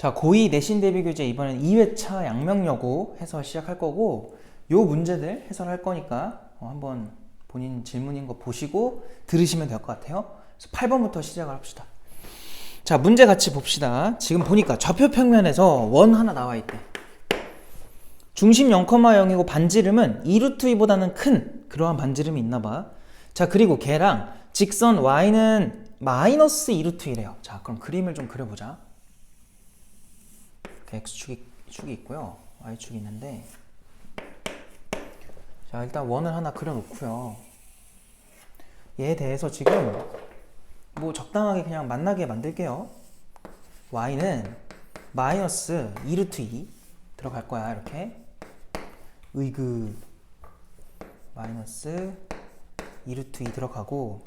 자, 고2 내신 대비 교재 이번엔 2회차 양명여고 해설 시작할 거고, 요 문제들 해설할 거니까 한번 본인 질문인 거 보시고 들으시면 될 것 같아요. 그래서 8번부터 시작을 합시다. 자, 문제 같이 봅시다. 지금 보니까 좌표 평면에서 원 하나 나와 있대. 중심 0,0이고 반지름은 2루트 2보다는 큰 그러한 반지름이 있나 봐. 자, 그리고 걔랑 직선 y는 마이너스 2루트 1이래요. 자, 그럼 그림을 좀 그려보자. x축이 있고요. y축이 있는데, 자, 일단 원을 하나 그려놓고요. 얘에 대해서 지금 뭐 적당하게 그냥 만나게 만들게요. y는 마이너스 2루트 2 들어갈 거야. 이렇게 으이그 마이너스 2루트 2 들어가고,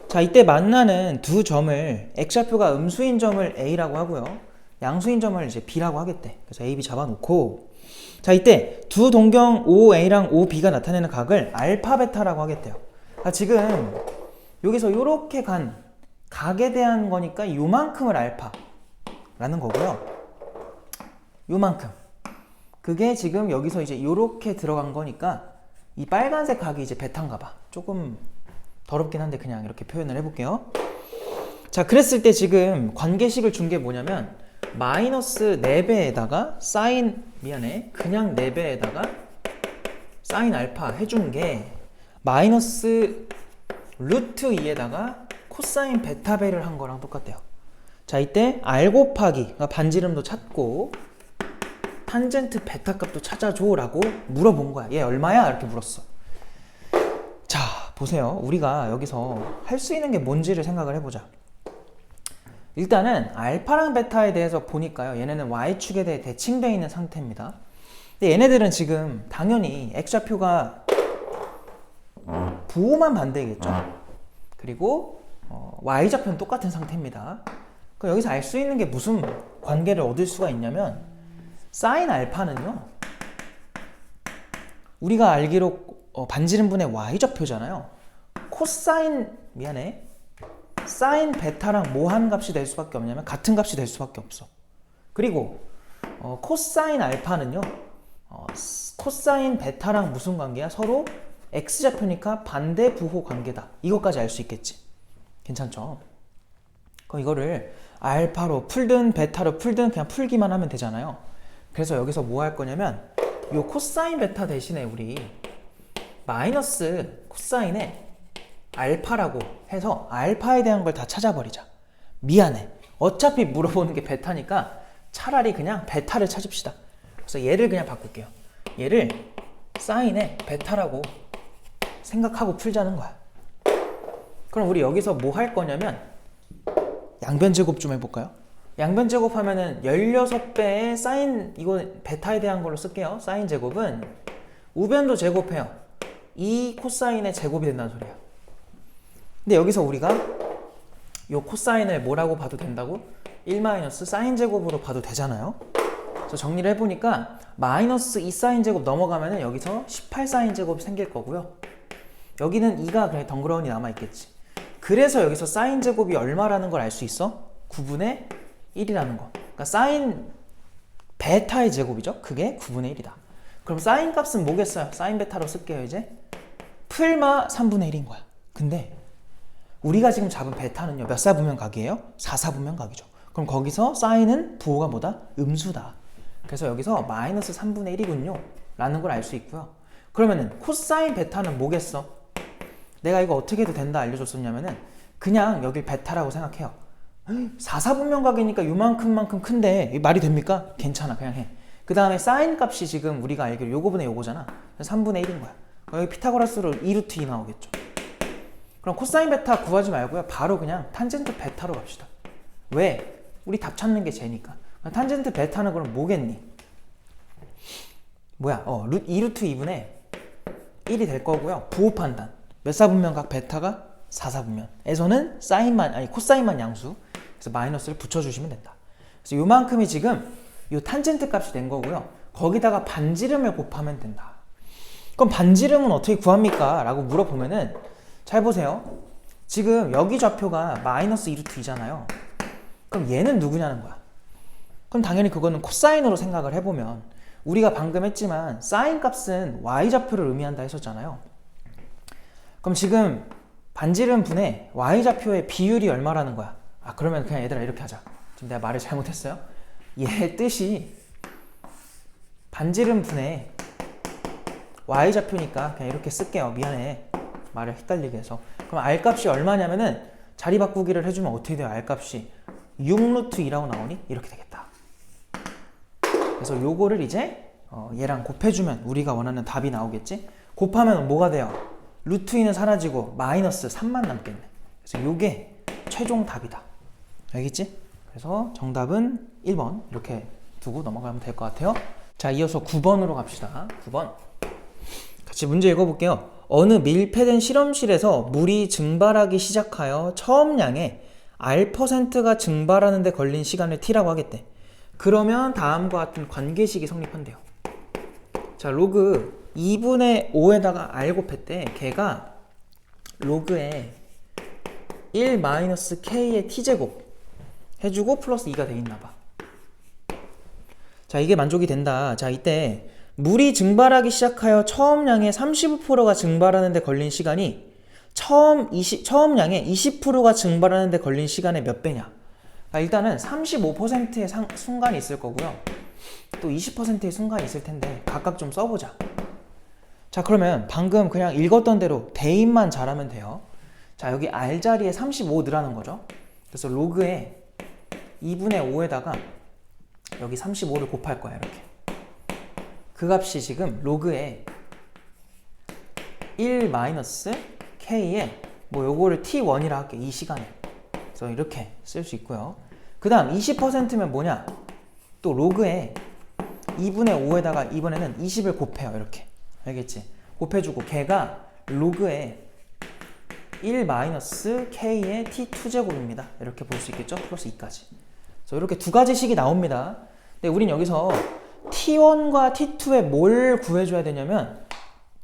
자, 이때 만나는 두 점을 x좌표가 음수인 점을 a라고 하고요, 양수인 점을 이제 b라고 하겠대. 그래서 a, b 잡아놓고, 자, 이때 두 동경 OA랑 OB가 나타내는 각을 알파 베타라고 하겠대요. 자, 지금 여기서 요렇게 간 각에 대한 거니까 요만큼을 알파라는 거고요. 요만큼. 그게 지금 여기서 이제 요렇게 들어간 거니까 이 빨간색 각이 이제 베타인가 봐. 조금 더럽긴 한데 그냥 이렇게 표현을 해볼게요. 자, 그랬을 때 지금 관계식을 준 게 뭐냐면 마이너스 4배에다가 그냥 4배에다가 사인 알파 해준 게 마이너스 루트 2에다가 코사인 베타배를 한 거랑 똑같대요. 자, 이때 R 곱하기, 그러니까 반지름도 찾고 탄젠트 베타 값도 찾아줘 라고 물어본 거야. 얘 얼마야? 이렇게 물었어. 자, 보세요. 우리가 여기서 할 수 있는 게 뭔지를 생각을 해보자. 일단은 알파랑 베타에 대해서 보니까요, 얘네는 y축에 대해 대칭되어 있는 상태입니다. 근데 얘네들은 지금 당연히 x좌표가 부호만 반대겠죠. 그리고 y좌표는 똑같은 상태입니다. 그럼 여기서 알 수 있는 게 무슨 관계를 얻을 수가 있냐면, 사인 알파는요, 우리가 알기로 반지름분의 y좌표잖아요. 사인 베타랑 뭐 한 값이 될 수밖에 없냐면 같은 값이 될 수밖에 없어. 그리고 코사인 알파는요, 코사인 베타랑 무슨 관계야? 서로 x좌표니까 반대 부호 관계다. 이것까지 알 수 있겠지. 괜찮죠? 그럼 이거를 알파로 풀든 베타로 풀든 그냥 풀기만 하면 되잖아요. 그래서 여기서 뭐 할 거냐면 요 코사인 베타 대신에 우리 마이너스 코사인에 알파라고 해서 알파에 대한 걸 다 찾아버리자. 미안해, 어차피 물어보는 게 베타니까 차라리 그냥 베타를 찾읍시다. 그래서 얘를 그냥 바꿀게요. 얘를 사인에 베타라고 생각하고 풀자는 거야. 그럼 우리 여기서 뭐 할 거냐면 양변 제곱 좀 해볼까요? 양변 제곱하면은 16배의 사인, 이거 베타에 대한 걸로 쓸게요. 사인 제곱은 우변도 제곱해요. 이 코사인의 제곱이 된다는 소리야. 근데 여기서 우리가 요 코사인을 뭐라고 봐도 된다고? 1 마이너스 사인 제곱으로 봐도 되잖아요. 그래서 정리를 해보니까 마이너스 2 사인 제곱 넘어가면은 여기서 18 사인 제곱이 생길 거고요. 여기는 2가 그냥 덩그러니 남아있겠지. 그래서 여기서 사인 제곱이 얼마라는 걸 알 수 있어? 9분의 1이라는 거. 그러니까 사인 베타의 제곱이죠. 그게 9분의 1이다. 그럼 사인 값은 뭐겠어요? 사인 베타로 쓸게요. 이제 풀마 3분의 1인 거야. 근데 우리가 지금 잡은 베타는요, 몇 사분면 각이에요? 4사분면 각이죠. 그럼 거기서 사인은 부호가 뭐다? 음수다. 그래서 여기서 마이너스 3분의 1이군요 라는 걸 알 수 있고요. 그러면은 코사인 베타는 뭐겠어? 내가 이거 어떻게 해도 된다 알려줬었냐면은 그냥 여길 베타라고 생각해요. 4사분면 각이니까 요만큼만큼 큰데 말이 됩니까? 괜찮아, 그냥 해. 그 다음에 사인 값이 지금 우리가 알기로 요거분의 요거잖아. 3분의 1인 거야. 여기 피타고라스로 2루트 2 나오겠죠. 그럼 코사인 베타 구하지 말고요, 바로 그냥 탄젠트 베타로 갑시다. 왜? 우리 답 찾는 게 쟤니까. 탄젠트 베타는 그럼 뭐겠니? 뭐야? 2루트 2분의 1이 될 거고요. 부호 판단. 몇 사분면 각 베타가 4사분면에서는 코사인만 양수. 그래서 마이너스를 붙여주시면 된다. 그래서 요만큼이 지금 요 탄젠트 값이 된 거고요. 거기다가 반지름을 곱하면 된다. 그럼 반지름은 어떻게 구합니까? 라고 물어보면은, 잘 보세요. 지금 여기 좌표가 마이너스 2루트 2잖아요. 그럼 얘는 누구냐는 거야. 그럼 당연히 그거는 코사인으로 생각을 해보면 우리가 방금 했지만 사인 값은 y좌표를 의미한다 했었잖아요. 그럼 지금 반지름 분의 y좌표의 비율이 얼마라는 거야? 그러면 그냥 얘들아 이렇게 하자. 지금 내가 말을 잘못했어요? 얘 뜻이 반지름 분의 y좌표니까 그냥 이렇게 쓸게요. 미안해. 말을 헷갈리게 해서. 그럼 r값이 얼마냐면은 자리 바꾸기를 해주면 어떻게 돼요? r값이 6루트 2라고 나오니? 이렇게 되겠다. 그래서 요거를 이제 얘랑 곱해주면 우리가 원하는 답이 나오겠지? 곱하면 뭐가 돼요? 루트 2는 사라지고 마이너스 3만 남겠네. 그래서 요게 최종 답이다. 알겠지? 그래서 정답은 1번 이렇게 두고 넘어가면 될 것 같아요. 자, 이어서 9번으로 갑시다. 9번 같이 문제 읽어볼게요. 어느 밀폐된 실험실에서 물이 증발하기 시작하여 처음 양의 R%가 증발하는 데 걸린 시간을 t라고 하겠대. 그러면 다음과 같은 관계식이 성립한대요. 자, 로그 2분의 5에다가 R 곱했대. 걔가 로그에 1-k의 t제곱 해주고 플러스 2가 돼 있나봐. 자, 이게 만족이 된다. 자, 이때 물이 증발하기 시작하여 처음 양의 35%가 증발하는 데 걸린 시간이 처음 양의 20%가 증발하는 데 걸린 시간의 몇 배냐? 일단은 35%의 순간이 있을 거고요. 또 20%의 순간이 있을 텐데 각각 좀 써보자. 자, 그러면 방금 그냥 읽었던 대로 대입만 잘하면 돼요. 자, 여기 R 자리에 35 넣으라는 거죠. 그래서 로그에 2분의 5에다가 여기 35를 곱할 거야. 이렇게. 그 값이 지금 로그에 1-k에 뭐 요거를 t1이라 할게. 이 시간에. 그래서 이렇게 쓸 수 있고요. 그 다음 20%면 뭐냐? 또 로그에 2분의 5에다가 이번에는 20을 곱해요. 이렇게. 알겠지? 곱해주고 걔가 로그에 1-k의 t2제곱입니다. 이렇게 볼 수 있겠죠? 플러스 2까지. 그래서 이렇게 두 가지 식이 나옵니다. 근데 우린 여기서 t1과 t2에 뭘 구해줘야 되냐면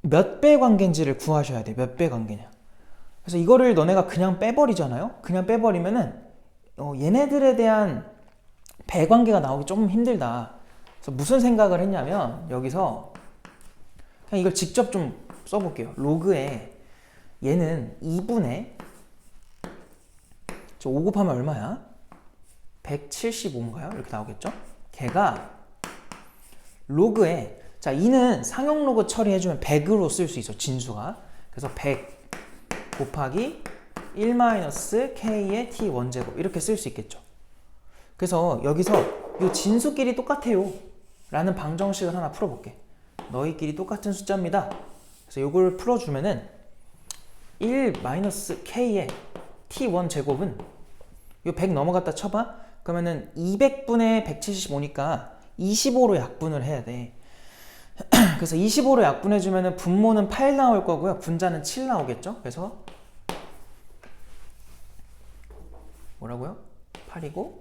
몇 배 관계인지를 구하셔야 돼. 몇 배 관계냐. 그래서 이거를 너네가 그냥 빼버리잖아요. 그냥 빼버리면은 얘네들에 대한 배 관계가 나오기 좀 힘들다. 그래서 무슨 생각을 했냐면 여기서 그냥 이걸 직접 좀 써볼게요. 로그에 얘는 2분의 5 곱하면 얼마야? 175인가요? 이렇게 나오겠죠? 걔가 로그에 자 2는 상용 로그 처리해주면 100으로 쓸 수 있어. 진수가. 그래서 100 곱하기 1-k의 t1제곱 이렇게 쓸 수 있겠죠. 그래서 여기서 이 진수끼리 똑같아요 라는 방정식을 하나 풀어볼게. 너희끼리 똑같은 숫자입니다. 그래서 이걸 풀어주면은 1-k의 t1제곱은 이 100 넘어갔다 쳐봐. 그러면은 200분의 175니까 25로 약분을 해야 돼. 그래서 25로 약분해주면은 분모는 8 나올 거고요. 분자는 7 나오겠죠. 그래서 뭐라고요? 8이고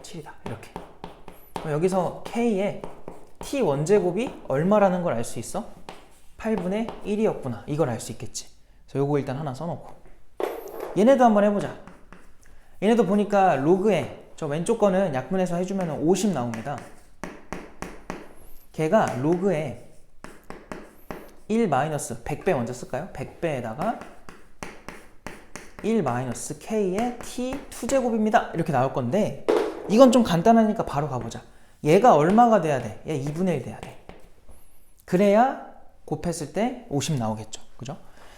7이다. 이렇게. 그럼 여기서 k의 t1제곱이 얼마라는 걸 알 수 있어? 8분의 1이었구나. 이걸 알 수 있겠지. 그래서 요거 일단 하나 써놓고 얘네도 한번 해보자. 얘네도 보니까 로그에 저 왼쪽 거는 약분해서 해주면 50 나옵니다. 걔가 로그에 1-100배 먼저 쓸까요? 100배에다가 1-k의 t2제곱입니다. 이렇게 나올 건데 이건 좀 간단하니까 바로 가보자. 얘가 얼마가 돼야 돼? 얘 2분의 1 돼야 돼. 그래야 곱했을 때 50 나오겠죠. 그죠?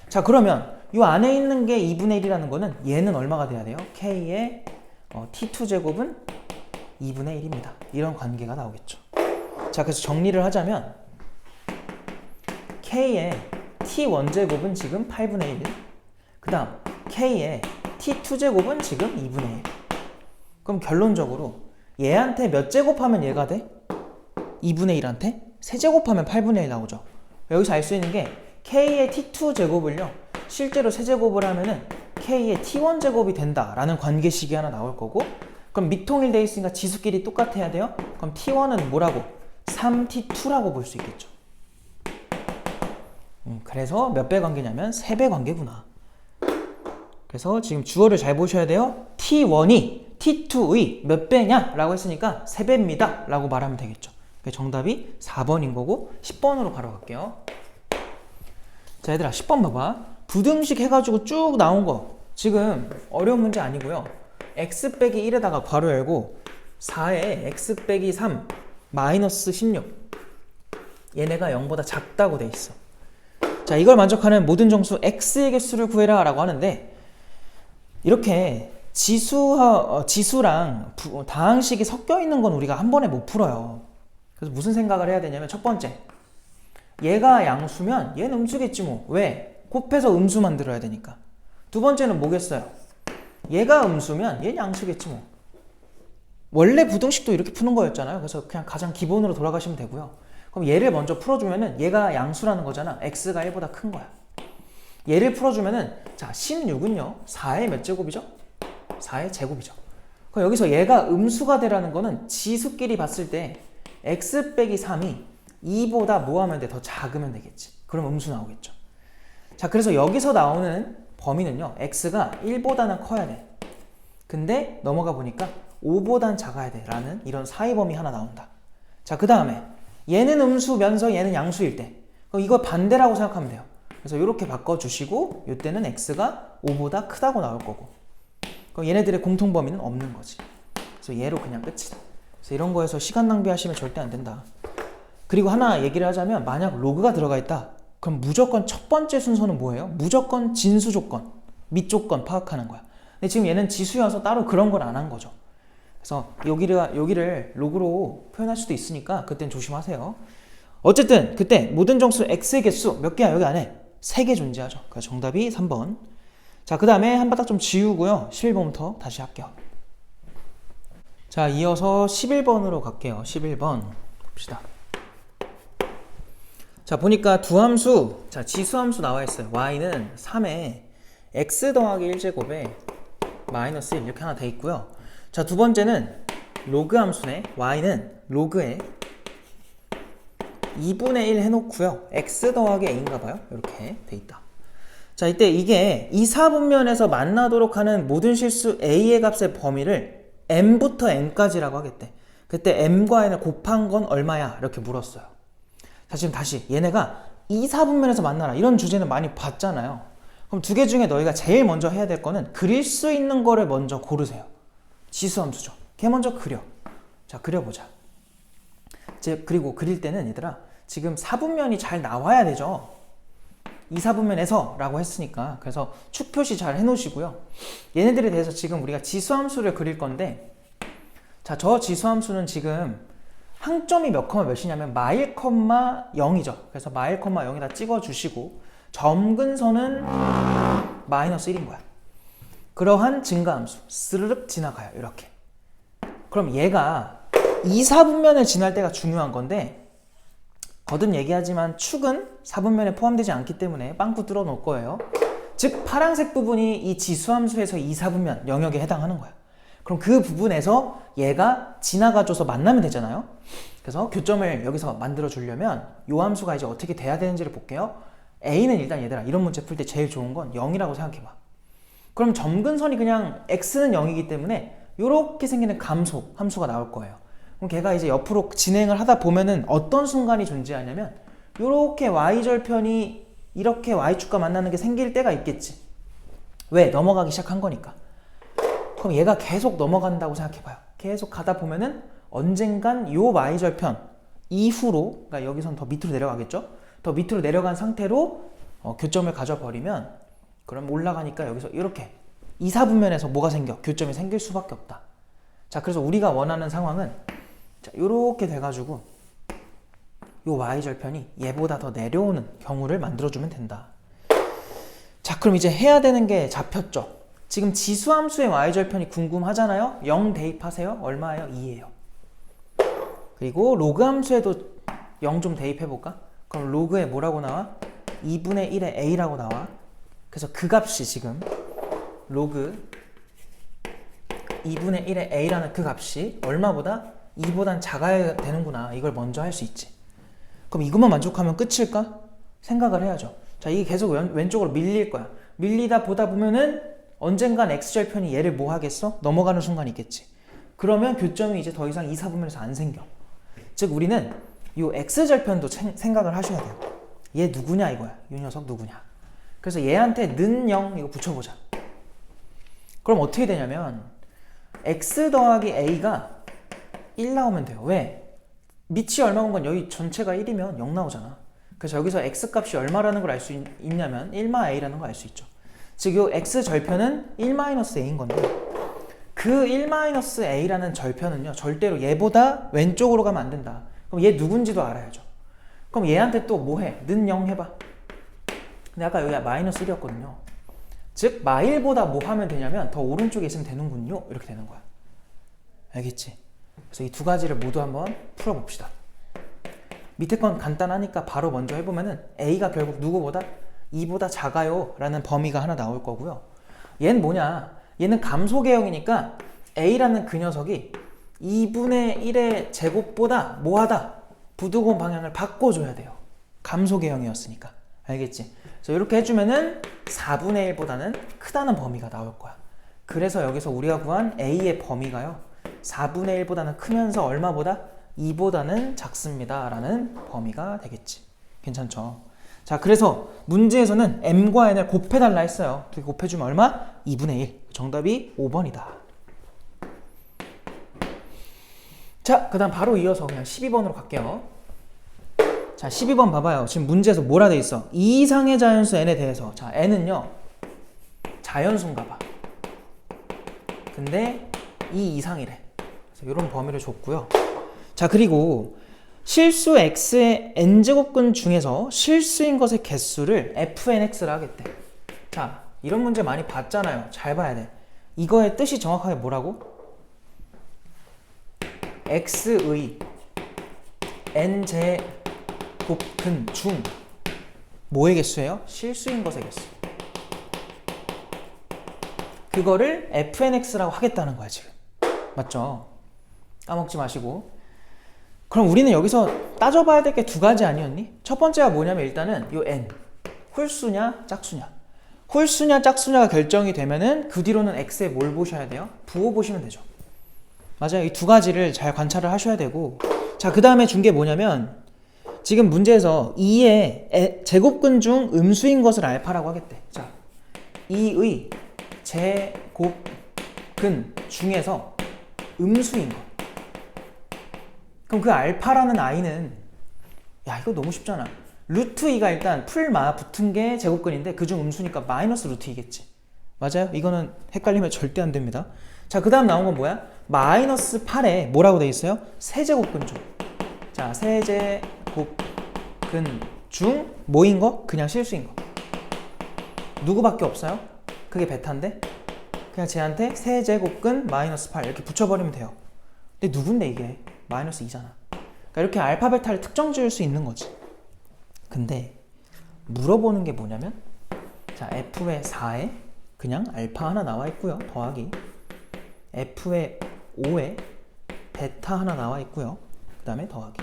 자, 그러면 이 안에 있는 게 2분의 1이라는 거는 얘는 얼마가 돼야 돼요? k의 t2제곱은 2분의 1입니다. 이런 관계가 나오겠죠. 자, 그래서 정리를 하자면 k의 t1제곱은 지금 8분의 1. 그 다음 k의 t2제곱은 지금 2분의 1. 그럼 결론적으로 얘한테 몇 제곱하면 얘가 돼? 2분의 1한테? 세제곱하면 8분의 1 나오죠. 여기서 알 수 있는 게 k의 t2제곱을요 실제로 세제곱을 하면은 k의 t1제곱이 된다라는 관계식이 하나 나올 거고, 그럼 미통일 돼 있으니까 지수끼리 똑같아야 돼요. 그럼 t1은 뭐라고? 3t2라고 볼 수 있겠죠. 그래서 몇 배 관계냐면 3배 관계구나. 그래서 지금 주어를 잘 보셔야 돼요. t1이 t2의 몇 배냐? 라고 했으니까 3배입니다. 라고 말하면 되겠죠. 정답이 4번인 거고 10번으로 바로 갈게요. 자, 얘들아 10번 봐봐. 부등식 해가지고 쭉 나온 거 지금 어려운 문제 아니고요. x 빼기 1에다가 괄호 열고 4에 x 빼기 3 마이너스 16 얘네가 0보다 작다고 돼 있어. 자, 이걸 만족하는 모든 정수 x의 개수를 구해라 라고 하는데 이렇게 지수랑 다항식이 섞여 있는 건 우리가 한 번에 못 풀어요. 그래서 무슨 생각을 해야 되냐면 첫 번째, 얘가 양수면 얘는 음수겠지 뭐. 왜? 곱해서 음수 만들어야 되니까. 두 번째는 뭐겠어요? 얘가 음수면 얘는 양수겠지 뭐. 원래 부등식도 이렇게 푸는 거였잖아요. 그래서 그냥 가장 기본으로 돌아가시면 되고요. 그럼 얘를 먼저 풀어주면은 얘가 양수라는 거잖아. x가 1보다 큰 거야. 얘를 풀어주면은 자 16은요 4의 몇 제곱이죠? 4의 제곱이죠. 그럼 여기서 얘가 음수가 되라는 거는 지수끼리 봤을 때 x 빼기 3이 2보다 뭐 하면 돼? 더 작으면 되겠지. 그럼 음수 나오겠죠. 자, 그래서 여기서 나오는 범위는요 x가 1보다는 커야 돼. 근데 넘어가 보니까 5보단 작아야 돼 라는 이런 사이 범위 하나 나온다. 자, 그 다음에 얘는 음수면서 얘는 양수일 때 그럼 이거 반대라고 생각하면 돼요. 그래서 이렇게 바꿔주시고 이때는 x가 5보다 크다고 나올 거고 그럼 얘네들의 공통 범위는 없는 거지. 그래서 얘로 그냥 끝이다. 그래서 이런 거에서 시간 낭비하시면 절대 안 된다. 그리고 하나 얘기를 하자면 만약 로그가 들어가 있다 그럼 무조건 첫 번째 순서는 뭐예요? 무조건 진수 조건, 밑 조건 파악하는 거야. 근데 지금 얘는 지수여서 따로 그런 걸 안 한 거죠. 그래서 여기를 로그로 표현할 수도 있으니까 그땐 조심하세요. 어쨌든 그때 모든 정수 x의 개수 몇 개야? 여기 안에 3개 존재하죠. 그래서 정답이 3번. 자, 그 다음에 한 바닥 좀 지우고요. 11번부터 다시 할게요. 자, 이어서 11번으로 갈게요. 11번 봅시다. 자, 보니까 두 함수, 자, 지수함수 나와 있어요. y는 3에 x 더하기 1제곱에 마이너스 1 이렇게 하나 돼 있고요. 자, 두 번째는 로그 함수네. y는 로그에 2분의 1 해놓고요. x 더하기 a인가 봐요. 이렇게 돼 있다. 자, 이때 이게 이사분면에서 만나도록 하는 모든 실수 a의 값의 범위를 m부터 n까지라고 하겠대. 그때 m과 n을 곱한 건 얼마야? 이렇게 물었어요. 자, 지금 다시 얘네가 이사분면에서 만나라 이런 주제는 많이 봤잖아요. 그럼 두 개 중에 너희가 제일 먼저 해야 될 거는 그릴 수 있는 거를 먼저 고르세요. 지수함수죠. 걔 먼저 그려. 자, 그려보자. 그리고 그릴 때는 얘들아 지금 사분면이 잘 나와야 되죠. 이사분면에서 라고 했으니까. 그래서 축 표시 잘 해놓으시고요. 얘네들에 대해서 지금 우리가 지수함수를 그릴 건데 자, 저 지수함수는 지금 항점이 몇 컴마 몇이냐면 마일 컴마 0이죠. 그래서 마일 컴마 0에다 찍어주시고 점근선은 마이너스 1인 거야. 그러한 증가함수 스르륵 지나가요. 이렇게. 그럼 얘가 이사분면을 지날 때가 중요한 건데 거듭 얘기하지만 축은 사분면에 포함되지 않기 때문에 빵꾸 뚫어 놓을 거예요. 즉 파란색 부분이 이 지수함수에서 이사분면 영역에 해당하는 거야. 그럼 그 부분에서 얘가 지나가줘서 만나면 되잖아요. 그래서 교점을 여기서 만들어 주려면 이 함수가 이제 어떻게 돼야 되는지를 볼게요. a는 일단 얘들아 이런 문제 풀 때 제일 좋은 건 0이라고 생각해봐. 그럼 점근선이 그냥 x는 0이기 때문에 이렇게 생기는 감소 함수가 나올 거예요. 그럼 걔가 이제 옆으로 진행을 하다 보면은 어떤 순간이 존재하냐면 이렇게 y절편이 이렇게 y축과 만나는 게 생길 때가 있겠지. 왜? 넘어가기 시작한 거니까. 그럼 얘가 계속 넘어간다고 생각해봐요. 계속 가다 보면은 언젠간 요 y절편 이후로, 그러니까 여기선 더 밑으로 내려가겠죠? 더 밑으로 내려간 상태로 교점을 가져버리면 그럼 올라가니까 여기서 이렇게 이사분면에서 뭐가 생겨? 교점이 생길 수밖에 없다. 자, 그래서 우리가 원하는 상황은 자, 요렇게 돼가지고 요 y절편이 얘보다 더 내려오는 경우를 만들어주면 된다. 자, 그럼 이제 해야 되는 게 잡혔죠? 지금 지수함수의 y절편이 궁금하잖아요? 0 대입하세요. 얼마예요? 2예요. 그리고 로그 함수에도 0 좀 대입해볼까? 그럼 로그에 뭐라고 나와? 2분의 1의 a라고 나와. 그래서 그 값이 지금 로그 2분의 1의 a라는 그 값이 얼마보다? 2보단 작아야 되는구나. 이걸 먼저 할 수 있지. 그럼 이것만 만족하면 끝일까? 생각을 해야죠. 자, 이게 계속 왼쪽으로 밀릴 거야. 밀리다 보다 보면은 언젠간 x절편이 얘를 뭐 하겠어? 넘어가는 순간이 있겠지. 그러면 교점이 이제 더 이상 2, 4분면에서 안 생겨. 즉 우리는 이 x절편도 생각을 하셔야 돼요. 얘 누구냐 이거야. 이 녀석 누구냐. 그래서 얘한테 는 0 이거 붙여보자. 그럼 어떻게 되냐면 x 더하기 a가 1 나오면 돼요. 왜? 밑이 얼마 온 건 여기 전체가 1이면 0 나오잖아. 그래서 여기서 x 값이 얼마라는 걸 알 수 있냐면 1-a라는 걸 알 수 있죠. 즉 이 x 절편은 1-a인 건데 그 1-a라는 절편은요 절대로 얘보다 왼쪽으로 가면 안 된다. 그럼 얘 누군지도 알아야죠. 그럼 얘한테 또 뭐 해? 는 0 해봐. 근데 아까 여기가 마이너스 1이었거든요. 즉 마일보다 뭐 하면 되냐면 더 오른쪽에 있으면 되는군요. 이렇게 되는 거야. 알겠지? 그래서 이 두 가지를 모두 한번 풀어봅시다. 밑에 건 간단하니까 바로 먼저 해보면은 a가 결국 누구보다 2보다 작아요 라는 범위가 하나 나올 거고요. 얘는 뭐냐? 얘는 감소계형이니까 a라는 그 녀석이 2분의 1의 제곱보다 뭐하다? 부두고온 방향을 바꿔줘야 돼요. 감소계형이었으니까. 알겠지? 그래서 이렇게 해주면은 4분의 1보다는 크다는 범위가 나올 거야. 그래서 여기서 우리가 구한 a의 범위가요 4분의 1보다는 크면서 얼마보다? 2보다는 작습니다 라는 범위가 되겠지. 괜찮죠? 자, 그래서 문제에서는 m과 n을 곱해달라 했어요. 그렇게 곱해주면 얼마? 2분의 1. 정답이 5번이다. 자, 그 다음 바로 이어서 그냥 12번으로 갈게요. 자, 12번 봐봐요. 지금 문제에서 뭐라 돼 있어? 2 이상의 자연수 n에 대해서. 자, n은요 자연수인가 봐. 근데 2 이상이래. 그래서 이런 범위를 줬고요. 자, 그리고 실수 x의 n제곱근 중에서 실수인 것의 개수를 fnx라 하겠대. 자, 이런 문제 많이 봤잖아요. 잘 봐야 돼. 이거의 뜻이 정확하게 뭐라고? x의 n제곱근 중 뭐의 개수예요? 실수인 것의 개수. 그거를 fnx라고 하겠다는 거야 지금. 맞죠? 까먹지 마시고. 그럼 우리는 여기서 따져봐야 될 게 두 가지 아니었니? 첫 번째가 뭐냐면 일단은 요 n 홀수냐 짝수냐. 홀수냐 짝수냐가 결정이 되면은 그 뒤로는 x에 뭘 보셔야 돼요? 부호 보시면 되죠. 맞아요. 이 두 가지를 잘 관찰을 하셔야 되고. 자, 그 다음에 준 게 뭐냐면 지금 문제에서 2의 제곱근 중 음수인 것을 알파라고 하겠대. 자, 2의 제곱근 중에서 음수인 것. 그럼 그 알파라는 i는 야 이거 너무 쉽잖아. 루트 2가 일단 풀마 붙은 게 제곱근인데 그중 음수니까 마이너스 루트 2겠지. 맞아요? 이거는 헷갈리면 절대 안 됩니다. 자, 그 다음 나온 건 뭐야? 마이너스 8에 뭐라고 돼 있어요? 세제곱근 중. 자, 세제곱근 중 뭐인 거? 그냥 실수인 거. 누구밖에 없어요? 그게 베타인데 그냥 쟤한테 세제곱근 마이너스 8 이렇게 붙여버리면 돼요. 근데 누군데 이게? 마이너스 2잖아. 그러니까 이렇게 알파 베타를 특정 지을 수 있는 거지. 근데 물어보는 게 뭐냐면 자, f의 4에 그냥 알파 하나 나와 있고요. 더하기 f의 5에 베타 하나 나와 있고요. 그 다음에 더하기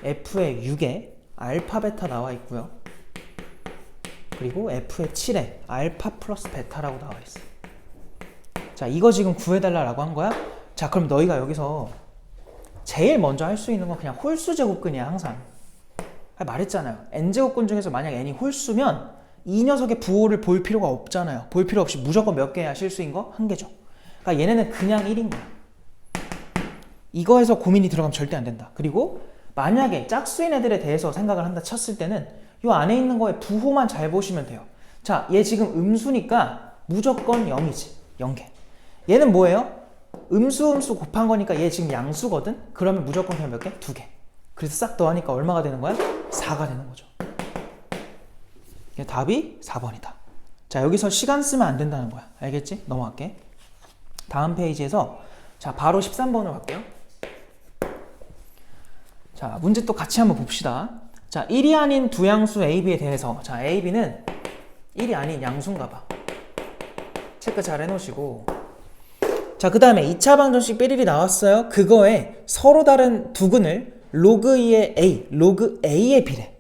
f의 6에 알파 베타 나와 있고요. 그리고 f의 7에 알파 플러스 베타라고 나와 있어. 자, 이거 지금 구해달라고 한 거야? 자, 그럼 너희가 여기서 제일 먼저 할 수 있는 건 그냥 홀수 제곱근이야. 항상 말했잖아요. n제곱근 중에서 만약 n이 홀수면 이 녀석의 부호를 볼 필요가 없잖아요. 볼 필요 없이 무조건 몇 개야 실수인 거? 한 개죠. 그러니까 얘네는 그냥 1인 거야. 이거에서 고민이 들어가면 절대 안 된다. 그리고 만약에 짝수인 애들에 대해서 생각을 한다 쳤을 때는 이 안에 있는 거에 부호만 잘 보시면 돼요. 자, 얘 지금 음수니까 무조건 0이지. 0개. 얘는 뭐예요? 음수 곱한 거니까 얘 지금 양수거든? 그러면 무조건 그냥 몇 개? 2개. 그래서 싹 더하니까 얼마가 되는 거야? 4가 되는 거죠. 답이 4번이다. 자, 여기서 시간 쓰면 안 된다는 거야. 알겠지? 넘어갈게. 다음 페이지에서 자, 바로 13번으로 갈게요. 자, 문제 또 같이 한번 봅시다. 자, 1이 아닌 두 양수 A, B에 대해서 자, A, B는 1이 아닌 양수인가 봐. 체크 잘 해놓으시고 자, 그 다음에 2차 방정식 삐리리 나왔어요. 그거에 서로 다른 두 근을 로그 2의 A, 로그 A의 B래.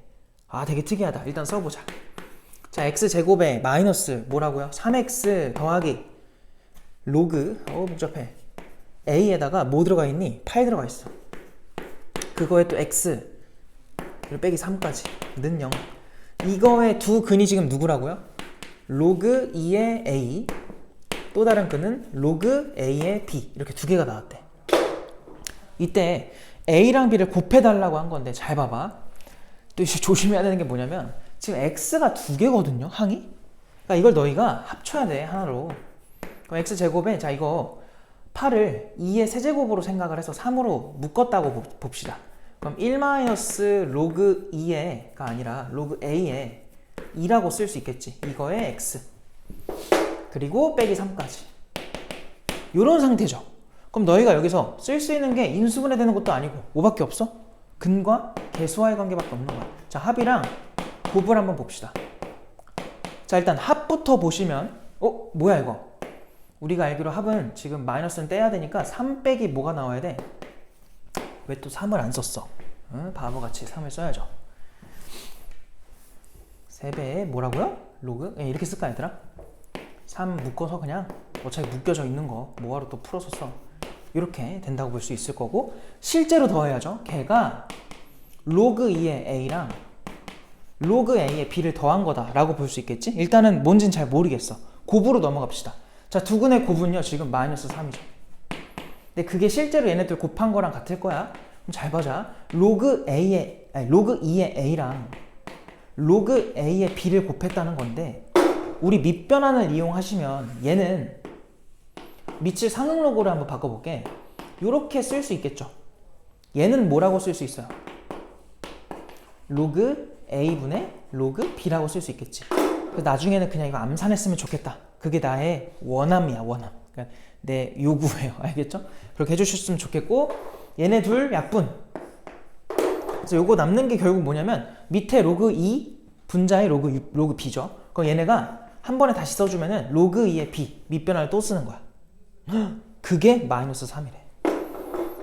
아, 되게 특이하다. 일단 써보자. 자, x제곱에 마이너스 뭐라고요? 3x 더하기 로그 복잡해. a에다가 뭐 들어가 있니? 8 들어가 있어. 그거에 또 x 그리고 빼기 3까지 는 0. 이거의 두 근이 지금 누구라고요? 로그 2의 a 또 다른 근은 로그 a의 b 이렇게 두 개가 나왔대. 이때 a랑 b를 곱해달라고 한 건데 잘 봐봐. 또 이제 조심해야 되는 게 뭐냐면 지금 x가 두 개거든요, 항이. 그러니까 이걸 너희가 합쳐야 돼, 하나로. 그럼 x제곱에 자 이거 8을 2의 세제곱으로 생각을 해서 3으로 묶었다고 봅시다. 그럼 1 로그 2가 아니라 로그 a의 2라고 쓸 수 있겠지. 이거의 x 그리고 빼기 3까지 요런 상태죠. 그럼 너희가 여기서 쓸 수 있는 게 인수분해 되는 것도 아니고 뭐밖에 없어? 근과 계수와의 관계밖에 없는 거야. 자, 합이랑 곱을 한번 봅시다. 자, 일단 합부터 보시면 뭐야 이거? 우리가 알기로 합은 지금 마이너스는 떼야 되니까 3 빼기 뭐가 나와야 돼? 왜 또 3을 안 썼어? 바보같이 3을 써야죠. 3배에 뭐라고요? 로그? 이렇게 쓸까 얘들아? 3 묶어서 그냥 어차피 묶여져 있는 거 뭐하러 또 풀어서 써. 이렇게 된다고 볼 수 있을 거고 실제로 더해야죠. 걔가 로그 2의 a랑 로그 a의 b를 더한 거다라고 볼 수 있겠지? 일단은 뭔진 잘 모르겠어. 곱으로 넘어갑시다. 자, 두 근의 곱은요 지금 마이너스 3이죠. 근데 그게 실제로 얘네들 곱한 거랑 같을 거야. 그럼 잘 보자. 로그 2의 a랑 로그 a의 b를 곱했다는 건데 우리 밑변환을 이용하시면 얘는 밑을 상응 로그로 한번 바꿔볼게. 이렇게 쓸 수 있겠죠. 얘는 뭐라고 쓸 수 있어요? 로그 a분의 로그 b라고 쓸 수 있겠지. 나중에는 그냥 이거 암산했으면 좋겠다. 그게 나의 원함이야, 원함. 그러니까 내 요구예요. 알겠죠? 그렇게 해주셨으면 좋겠고 얘네 둘 약분. 그래서 요거 남는 게 결국 뭐냐면 밑에 로그 2 분자의 로그 b죠. 그럼 얘네가 한 번에 다시 써주면은 로그 2의 b 밑변환을 또 쓰는 거야. 그게 마이너스 3이래.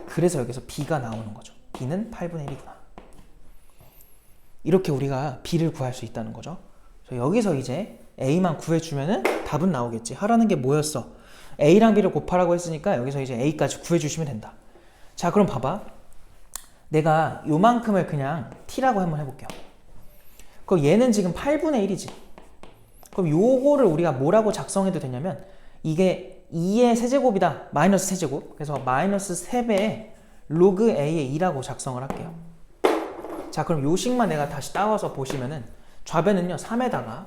그래서 여기서 b가 나오는 거죠. b는 8분의 1이구나. 이렇게 우리가 b를 구할 수 있다는 거죠. 여기서 이제 a만 구해주면은 답은 나오겠지. 하라는 게 뭐였어? a랑 b를 곱하라고 했으니까 여기서 이제 a까지 구해주시면 된다. 자, 그럼 봐봐. 내가 요만큼을 그냥 t라고 한번 해볼게요. 그럼 얘는 지금 8분의 1이지. 그럼 요거를 우리가 뭐라고 작성해도 되냐면 이게 2의 세제곱이다. 마이너스 세제곱. 그래서 마이너스 3배의 로그 a의 2라고 작성을 할게요. 자, 그럼 요 식만 내가 다시 따와서 보시면은 좌변은요 3에다가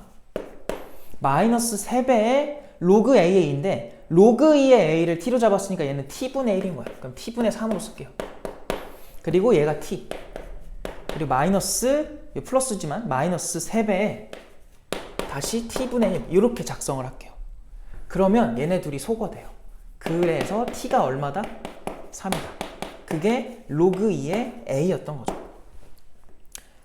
마이너스 3배의 로그 a의 2인데 로그 2의 a를 t로 잡았으니까 얘는 t분의 1인 거야. 그럼 t분의 3으로 쓸게요. 그리고 얘가 t 그리고 마이너스 플러스지만 마이너스 3배에 다시 t분의 1 이렇게 작성을 할게요. 그러면 얘네 둘이 소거돼요. 그래서 t가 얼마다? 3이다. 그게 로그 2의 a였던 거죠.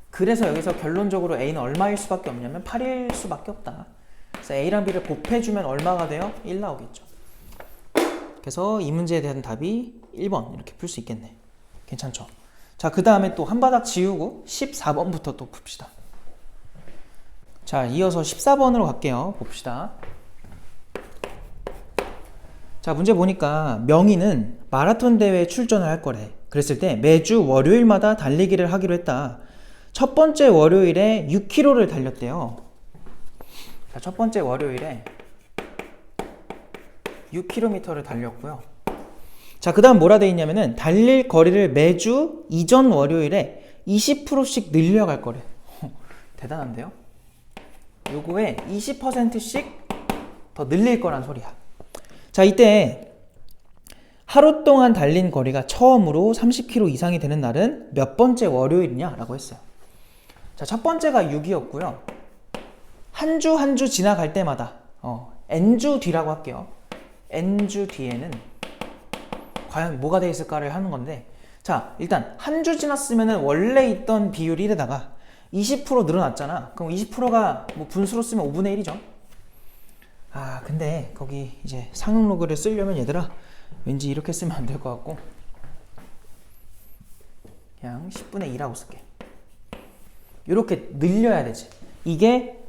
그래서 여기서 결론적으로 a는 얼마일 수밖에 없냐면 8일 수밖에 없다. 그래서 a랑 b를 곱해주면 얼마가 돼요? 1 나오겠죠. 그래서 이 문제에 대한 답이 1번 이렇게 풀 수 있겠네. 괜찮죠? 자, 그 다음에 또 한 바닥 지우고 14번부터 또 풉시다. 자, 이어서 14번으로 갈게요. 봅시다. 자, 문제 보니까 명희는 마라톤 대회에 출전을 할 거래. 그랬을 때 매주 월요일마다 달리기를 하기로 했다. 첫 번째 월요일에 6km를 달렸대요. 자, 첫 번째 월요일에 6km를 달렸고요. 자, 그 다음 뭐라 돼 있냐면은 달릴 거리를 매주 이전 월요일에 20%씩 늘려갈 거래. 대단한데요? 요거에 20%씩 더 늘릴 거란 소리야. 자, 이때 하루 동안 달린 거리가 처음으로 30km 이상이 되는 날은 몇 번째 월요일이냐? 라고 했어요. 자, 첫 번째가 6이었고요. 한 주 한 주 지나갈 때마다 n주 뒤라고 할게요. n주 뒤에는 과연 뭐가 돼 있을까를 하는 건데, 자, 일단 한 주 지났으면 원래 있던 비율이 1에다가 20% 늘어났잖아. 그럼 20%가 뭐 분수로 쓰면 5분의 1이죠. 아, 근데 거기 이제 상응 로그를 쓰려면 얘들아 왠지 이렇게 쓰면 안 될 것 같고 그냥 10분의 2라고 쓸게. 이렇게 늘려야 되지. 이게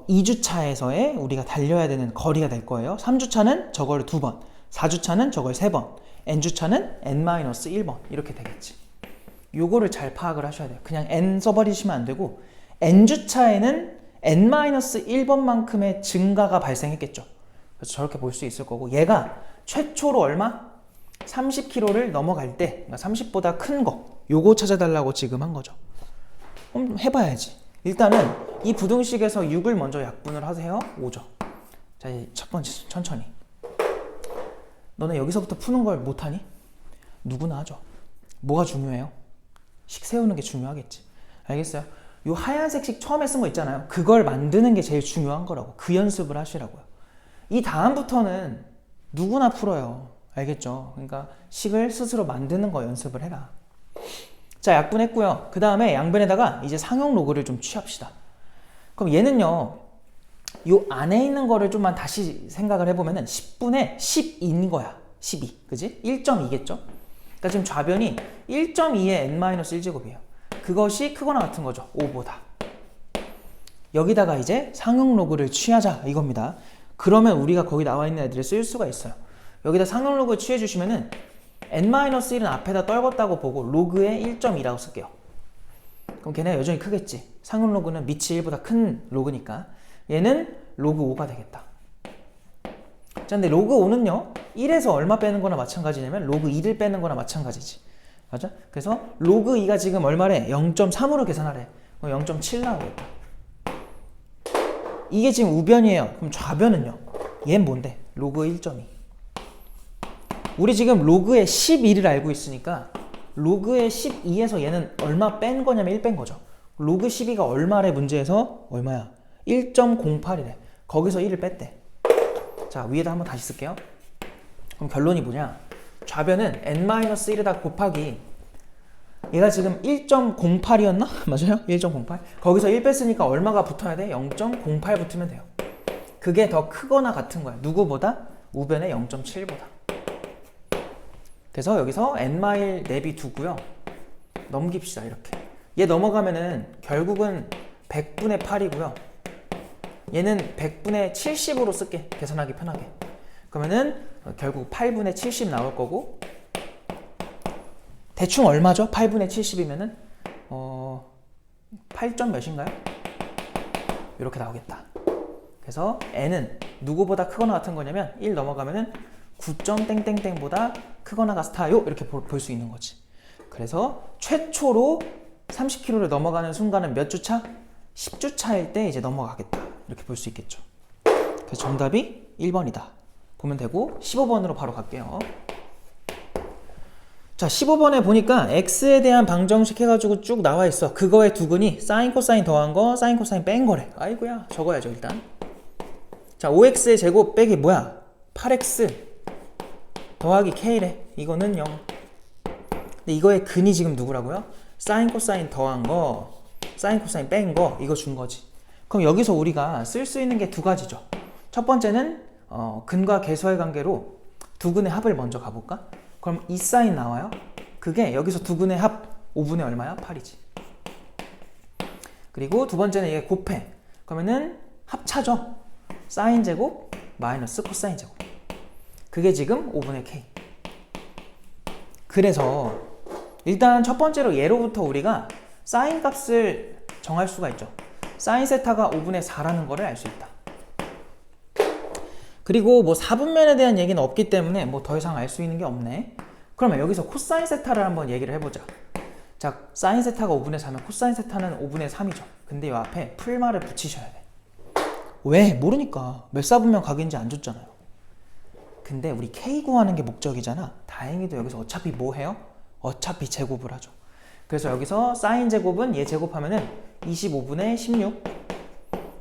2주차에서의 우리가 달려야 되는 거리가 될 거예요. 3주차는 저걸 2번, 4주차는 저걸 3번, n주차는 n-1번 이렇게 되겠지. 요거를 잘 파악을 하셔야 돼요. 그냥 n 써버리시면 안 되고 n주차에는 n-1번만큼의 증가가 발생했겠죠. 그래서 저렇게 볼 수 있을 거고 얘가 최초로 얼마? 30km를 넘어갈 때 그러니까 30보다 큰 거 요거 찾아달라고 지금 한 거죠. 해봐야지. 일단은 이 부등식에서 6을 먼저 약분을 하세요. 5죠. 자, 첫 번째 천천히. 너네 여기서부터 푸는 걸 못하니? 누구나 하죠. 뭐가 중요해요? 식 세우는 게 중요하겠지. 알겠어요? 요 하얀색 식 처음에 쓴 거 있잖아요. 그걸 만드는 게 제일 중요한 거라고. 그 연습을 하시라고요. 이 다음부터는 누구나 풀어요. 알겠죠? 그러니까 식을 스스로 만드는 거 연습을 해라. 자, 약분했고요. 그 다음에 양변에다가 이제 상용 로그를 좀 취합시다. 그럼 얘는요, 요 안에 있는 거를 좀만 다시 생각을 해보면은 10분의 10인 거야. 12. 그지? 1.2겠죠? 그러니까 지금 좌변이 1.2의 n-1제곱이에요. 그것이 크거나 같은 거죠. 5보다. 여기다가 이제 상용 로그를 취하자 이겁니다. 그러면 우리가 거기 나와 있는 애들을 쓸 수가 있어요. 여기다 상용 로그 취해 주시면은 n-1은 앞에다 떨궜다고 보고 로그에 1.2라고 쓸게요. 그럼 걔네가 여전히 크겠지. 상용 로그는 밑이 1보다 큰 로그니까 얘는 로그 5가 되겠다. 자, 근데 로그 5는요 1에서 얼마 빼는 거나 마찬가지냐면 로그 2를 빼는 거나 마찬가지지. 맞아? 그래서 로그 2가 지금 얼마래? 0.3으로 계산하래. 그럼 0.7 나오겠다. 이게 지금 우변이에요. 그럼 좌변은요? 얘는 뭔데? 로그 1.2. 우리 지금 로그의 12를 알고 있으니까 로그의 12에서 얘는 얼마 뺀 거냐면 1 뺀 거죠. 로그 12가 얼마래 문제에서 얼마야? 1.08이래. 거기서 1을 뺐대. 자, 위에다 한번 다시 쓸게요. 그럼 결론이 뭐냐? 좌변은 n-1에다 곱하기 얘가 지금 1.08이었나? 맞아요? 1.08? 거기서 1 뺐으니까 얼마가 붙어야 돼? 0.08 붙으면 돼요. 그게 더 크거나 같은 거야. 누구보다? 우변의 0.7보다. 그래서 여기서 n-1 내비 두고요. 넘깁시다. 이렇게. 얘 넘어가면은 결국은 100분의 8이고요. 얘는 100분의 70으로 쓸게. 계산하기 편하게. 그러면은 결국 8분의 70 나올 거고 대충 얼마죠? 8분의 70이면은 8점 몇인가요? 이렇게 나오겠다. 그래서 n은 누구보다 크거나 같은 거냐면 1 넘어가면은 9점 땡땡땡보다 크거나 같아요. 이렇게 볼 수 있는 거지. 그래서 최초로 30km를 넘어가는 순간은 몇 주차? 10주차일 때 이제 넘어가겠다. 이렇게 볼 수 있겠죠. 그래서 정답이 1번이다. 보면 되고 15번으로 바로 갈게요. 자, 15번에 보니까 x에 대한 방정식 해가지고 쭉 나와 있어. 그거의 두근이 사인 코사인 더한 거, 사인 코사인 뺀 거래. 아이고야, 적어야죠 일단. 자, 5x의 제곱 빼기 뭐야? 8x 더하기 k래. 이거는 0. 근데 이거의 근이 지금 누구라고요? 사인 코사인 더한 거, 사인 코사인 뺀 거, 이거 준 거지. 그럼 여기서 우리가 쓸 수 있는 게 두 가지죠. 첫 번째는 근과 계수의 관계로 두 근의 합을 먼저 가볼까? 그럼 이 사인 나와요? 그게 여기서 두 근의 합 5분의 얼마야? 8이지. 그리고 두 번째는 이게 곱해. 그러면은 합차죠. 사인 제곱 마이너스 코사인 제곱. 그게 지금 5분의 k. 그래서 일단 첫 번째로 예로부터 우리가 사인 값을 정할 수가 있죠. 사인 세타가 5분의 4라는 거를 알 수 있다. 그리고 뭐 4분면에 대한 얘기는 없기 때문에 뭐 더 이상 알 수 있는 게 없네. 그러면 여기서 코사인 세타를 한번 얘기를 해보자. 자, 사인 세타가 5분의 4면 코사인 세타는 5분의 3이죠. 근데 이 앞에 풀말을 붙이셔야 돼. 왜? 모르니까. 몇 사분면 각인지 안 줬잖아요. 근데 우리 k 구하는 게 목적이잖아. 다행히도 여기서 어차피 뭐 해요? 어차피 제곱을 하죠. 그래서 여기서 사인 제곱은 얘 제곱하면은 25분의 16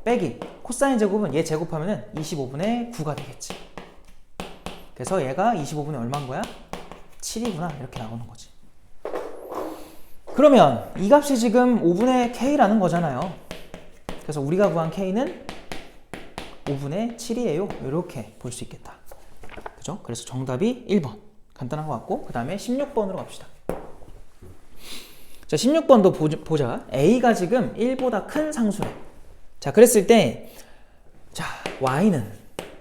빼기 코사인 제곱은 얘 제곱하면은 25분의 9가 되겠지. 그래서 얘가 25분의 얼마인 거야? 7이구나. 이렇게 나오는 거지. 그러면 이 값이 지금 5분의 k라는 거잖아요. 그래서 우리가 구한 k는 5분의 7이에요. 이렇게 볼 수 있겠다. 그죠? 그래서 정답이 1번. 간단한 것 같고, 그 다음에 16번으로 갑시다. 자, 16번도 보자. a가 지금 1보다 큰 상수래. 자, 그랬을 때 자, y는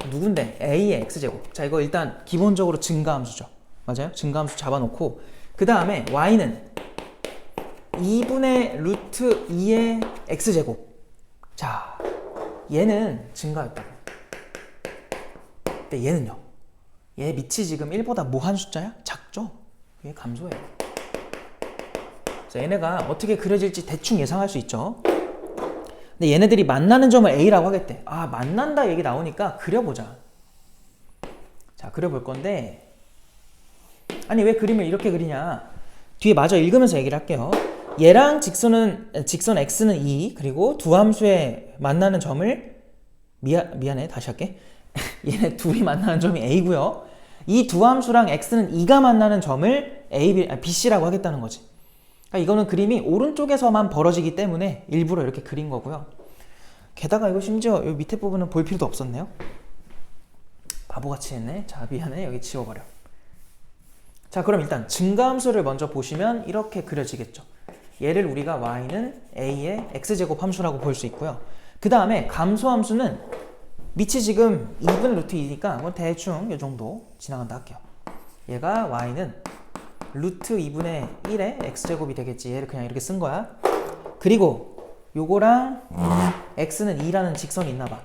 누군데? a의 x제곱. 자, 이거 일단 기본적으로 증가함수죠. 맞아요? 증가함수 잡아놓고 그 다음에 y는 2분의 루트 2의 x제곱. 자, 얘는 증가였다고. 근데 얘는요? 얘 밑이 지금 1보다 뭐한 숫자야? 작죠? 얘 감소해요. 자, 얘네가 어떻게 그려질지 대충 예상할 수 있죠? 근데 얘네들이 만나는 점을 A라고 하겠대. 아, 만난다 얘기 나오니까 그려보자. 자, 그려볼 건데 아니 왜 그림을 이렇게 그리냐. 뒤에 마저 읽으면서 얘기를 할게요. 얘랑 직선 x는 2 그리고 두 함수의 만나는 점을 미안해 다시 할게. 얘네 둘이 만나는 점이 a고요. 이 두 함수랑 x는 2가 만나는 점을 bc라고 하겠다는 거지. 그러니까 이거는 그림이 오른쪽에서만 벌어지기 때문에 일부러 이렇게 그린 거고요. 게다가 이거 심지어 이 밑에 부분은 볼 필요도 없었네요. 바보같이 했네. 자, 미안해. 여기 지워버려. 자, 그럼 일단 증가함수를 먼저 보시면 이렇게 그려지겠죠. 얘를 우리가 y는 a의 x제곱 함수라고 볼 수 있고요. 그 다음에 감소함수는 밑이 지금 2분의 루트 2니까 뭐 대충 이 정도 지나간다 할게요. 얘가 y는 루트 2분의 1의 x제곱이 되겠지. 얘를 그냥 이렇게 쓴 거야. 그리고 요거랑 x는 2라는 직선이 있나 봐.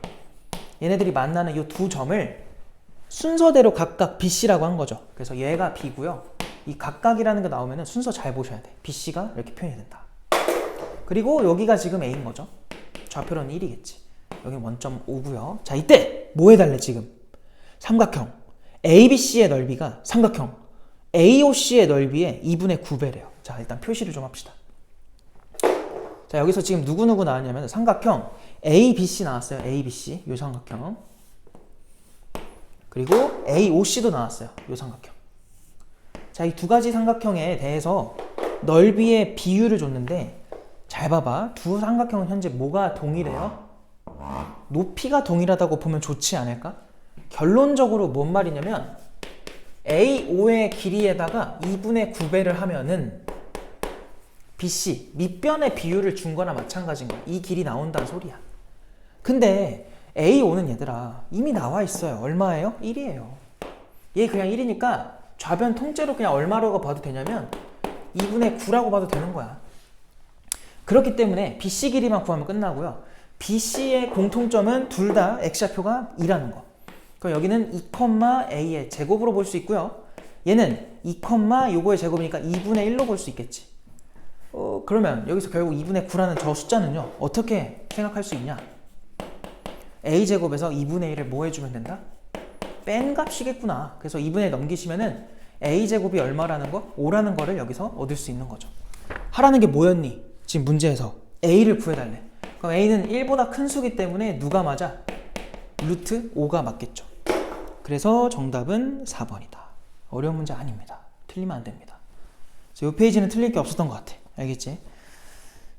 얘네들이 만나는 이 두 점을 순서대로 각각 BC라고 한 거죠. 그래서 얘가 B고요. 이 각각이라는 게 나오면 순서 잘 보셔야 돼. BC가 이렇게 표현이 된다. 그리고 여기가 지금 A인 거죠. 좌표로는 1이겠지. 여기 1.5고요. 자, 이때 뭐 해달래 지금? 삼각형 ABC의 넓이가 삼각형 AOC의 넓이의 2분의 9배래요. 자, 일단 표시를 좀 합시다. 자, 여기서 지금 누구누구 나왔냐면 삼각형 ABC 나왔어요. ABC 요 삼각형. 그리고 AOC도 나왔어요. 요 삼각형. 자, 이 두 가지 삼각형에 대해서 넓이의 비율을 줬는데 잘 봐봐. 두 삼각형은 현재 뭐가 동일해요? 높이가 동일하다고 보면 좋지 않을까? 결론적으로 뭔 말이냐면 AO의 길이에다가 2분의 9배를 하면은 BC, 밑변의 비율을 준 거나 마찬가지인 거야. 이 길이 나온다는 소리야. 근데 AO는 얘들아 이미 나와 있어요. 얼마예요? 1이에요. 얘 그냥 1이니까 좌변 통째로 그냥 얼마라고 봐도 되냐면 2분의 9라고 봐도 되는 거야. 그렇기 때문에 BC 길이만 구하면 끝나고요. BC의 공통점은 둘 다 X좌표가 2라는 거. 그럼 여기는 2,A의 제곱으로 볼 수 있고요. 얘는 2, 요거의 제곱이니까 2분의 1로 볼 수 있겠지. 그러면 여기서 결국 2분의 9라는 저 숫자는요. 어떻게 생각할 수 있냐? A제곱에서 2분의 1을 뭐 해주면 된다? 뺀 값이겠구나. 그래서 2분의 1 넘기시면은 A제곱이 얼마라는 거? 5라는 거를 여기서 얻을 수 있는 거죠. 하라는 게 뭐였니? 지금 문제에서 A를 구해달래. 그럼 A는 1보다 큰 수기 때문에 누가 맞아? 루트 5가 맞겠죠. 그래서 정답은 4번이다. 어려운 문제 아닙니다. 틀리면 안 됩니다. 이 페이지는 틀릴 게 없었던 것 같아. 알겠지?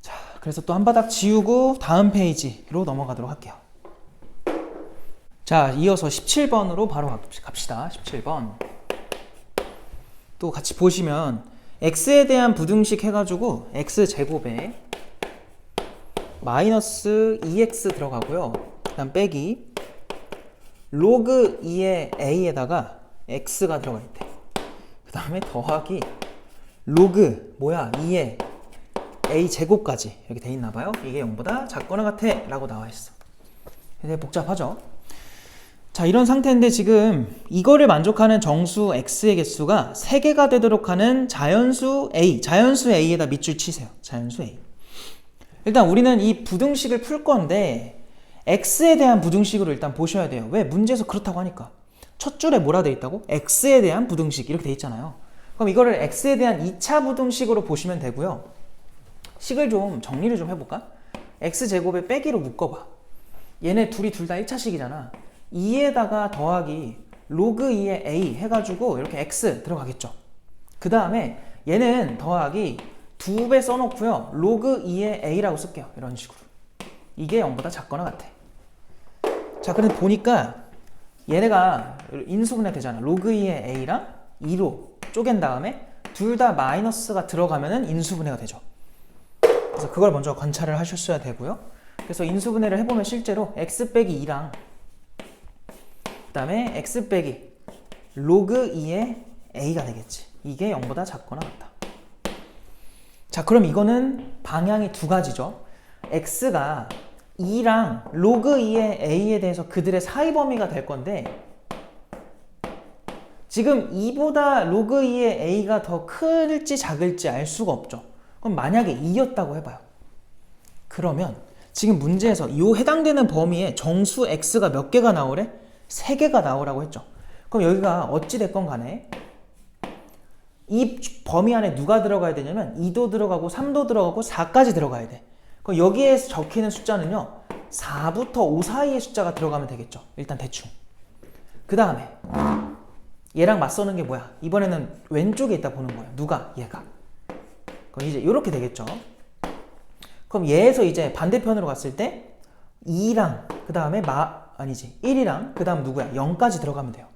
자, 그래서 또 한 바닥 지우고 다음 페이지로 넘어가도록 할게요. 자, 이어서 17번으로 바로 갑시다. 17번. 또 같이 보시면 x에 대한 부등식 해가지고 x제곱에 마이너스 2x 들어가고요. 그 다음 빼기 로그 2의 a에다가 x가 들어가 있대. 그 다음에 더하기 로그 2의 a 제곱까지 이렇게 돼 있나 봐요. 이게 0보다 작거나 같아 라고 나와 있어. 되게 복잡하죠. 자, 이런 상태인데 지금 이거를 만족하는 정수 x의 개수가 3개가 되도록 하는 자연수 a에다 밑줄 치세요. 자연수 a. 일단 우리는 이 부등식을 풀 건데 x에 대한 부등식으로 일단 보셔야 돼요. 왜? 문제에서 그렇다고 하니까. 첫 줄에 뭐라 돼 있다고? x에 대한 부등식 이렇게 돼 있잖아요. 그럼 이거를 x에 대한 2차 부등식으로 보시면 되고요. 식을 좀 정리를 좀 해볼까? x제곱에 빼기로 묶어봐. 얘네 둘 다 1차식이잖아. 2에다가 더하기 로그 2의 a 해가지고 이렇게 x 들어가겠죠. 그 다음에 얘는 더하기 2배 써놓고요. 로그 2의 a라고 쓸게요. 이런 식으로. 이게 0보다 작거나 같아. 자, 그런데 보니까 얘네가 인수분해 되잖아. 로그 2의 a랑 2로 쪼갠 다음에 둘 다 마이너스가 들어가면은 인수분해가 되죠. 그래서 그걸 먼저 관찰을 하셨어야 되고요. 그래서 인수분해를 해보면 실제로 x 빼기 2랑 그 다음에 x 빼기 로그 2의 a가 되겠지. 이게 0보다 작거나 같다. 자, 그럼 이거는 방향이 두 가지죠. x가 2랑 로그 2의 a에 대해서 그들의 사이 범위가 될 건데, 지금 2보다 로그 2의 a가 더 클지 작을지 알 수가 없죠. 그럼 만약에 2였다고 해봐요. 그러면 지금 문제에서 이 해당되는 범위에 정수 x가 몇 개가 나오래? 3개가 나오라고 했죠. 그럼 여기가 어찌 됐건 간에 이 범위 안에 누가 들어가야 되냐면 2도 들어가고 3도 들어가고 4까지 들어가야 돼. 그럼 여기에 적히는 숫자는요, 4부터 5 사이의 숫자가 들어가면 되겠죠. 일단 대충. 그 다음에 얘랑 맞서는 게 뭐야? 이번에는 왼쪽에 있다 보는 거야. 누가? 얘가. 그럼 이제 이렇게 되겠죠. 그럼 얘에서 이제 반대편으로 갔을 때 2랑 그 다음에 1이랑 그 다음 누구야? 0까지 들어가면 돼요.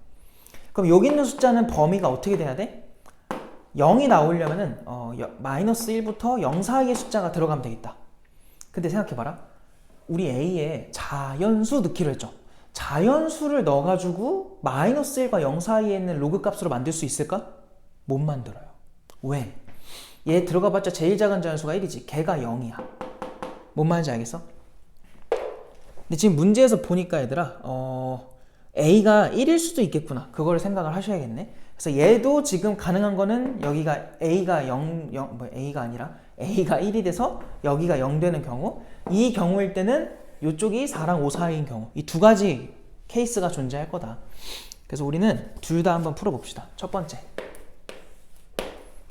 그럼 여기 있는 숫자는 범위가 어떻게 돼야 돼? 0이 나오려면은 마이너스 1부터 0 사이의 숫자가 들어가면 되겠다. 근데 생각해봐라. 우리 A에 자연수 넣기로 했죠. 자연수를 넣어가지고 마이너스 1과 0 사이에 있는 로그 값으로 만들 수 있을까? 못 만들어요. 왜? 얘 들어가봤자 제일 작은 자연수가 1이지. 걔가 0이야. 뭔 말인지 알겠어? 근데 지금 문제에서 보니까 얘들아 A가 1일 수도 있겠구나. 그걸 생각을 하셔야겠네. 그래서 얘도 지금 가능한 거는 여기가 A가 A가 아니라 A가 1이 돼서 여기가 0 되는 경우, 이 경우일 때는 이쪽이 4랑 5 사이인 경우, 이 두 가지 케이스가 존재할 거다. 그래서 우리는 둘 다 한번 풀어봅시다. 첫 번째,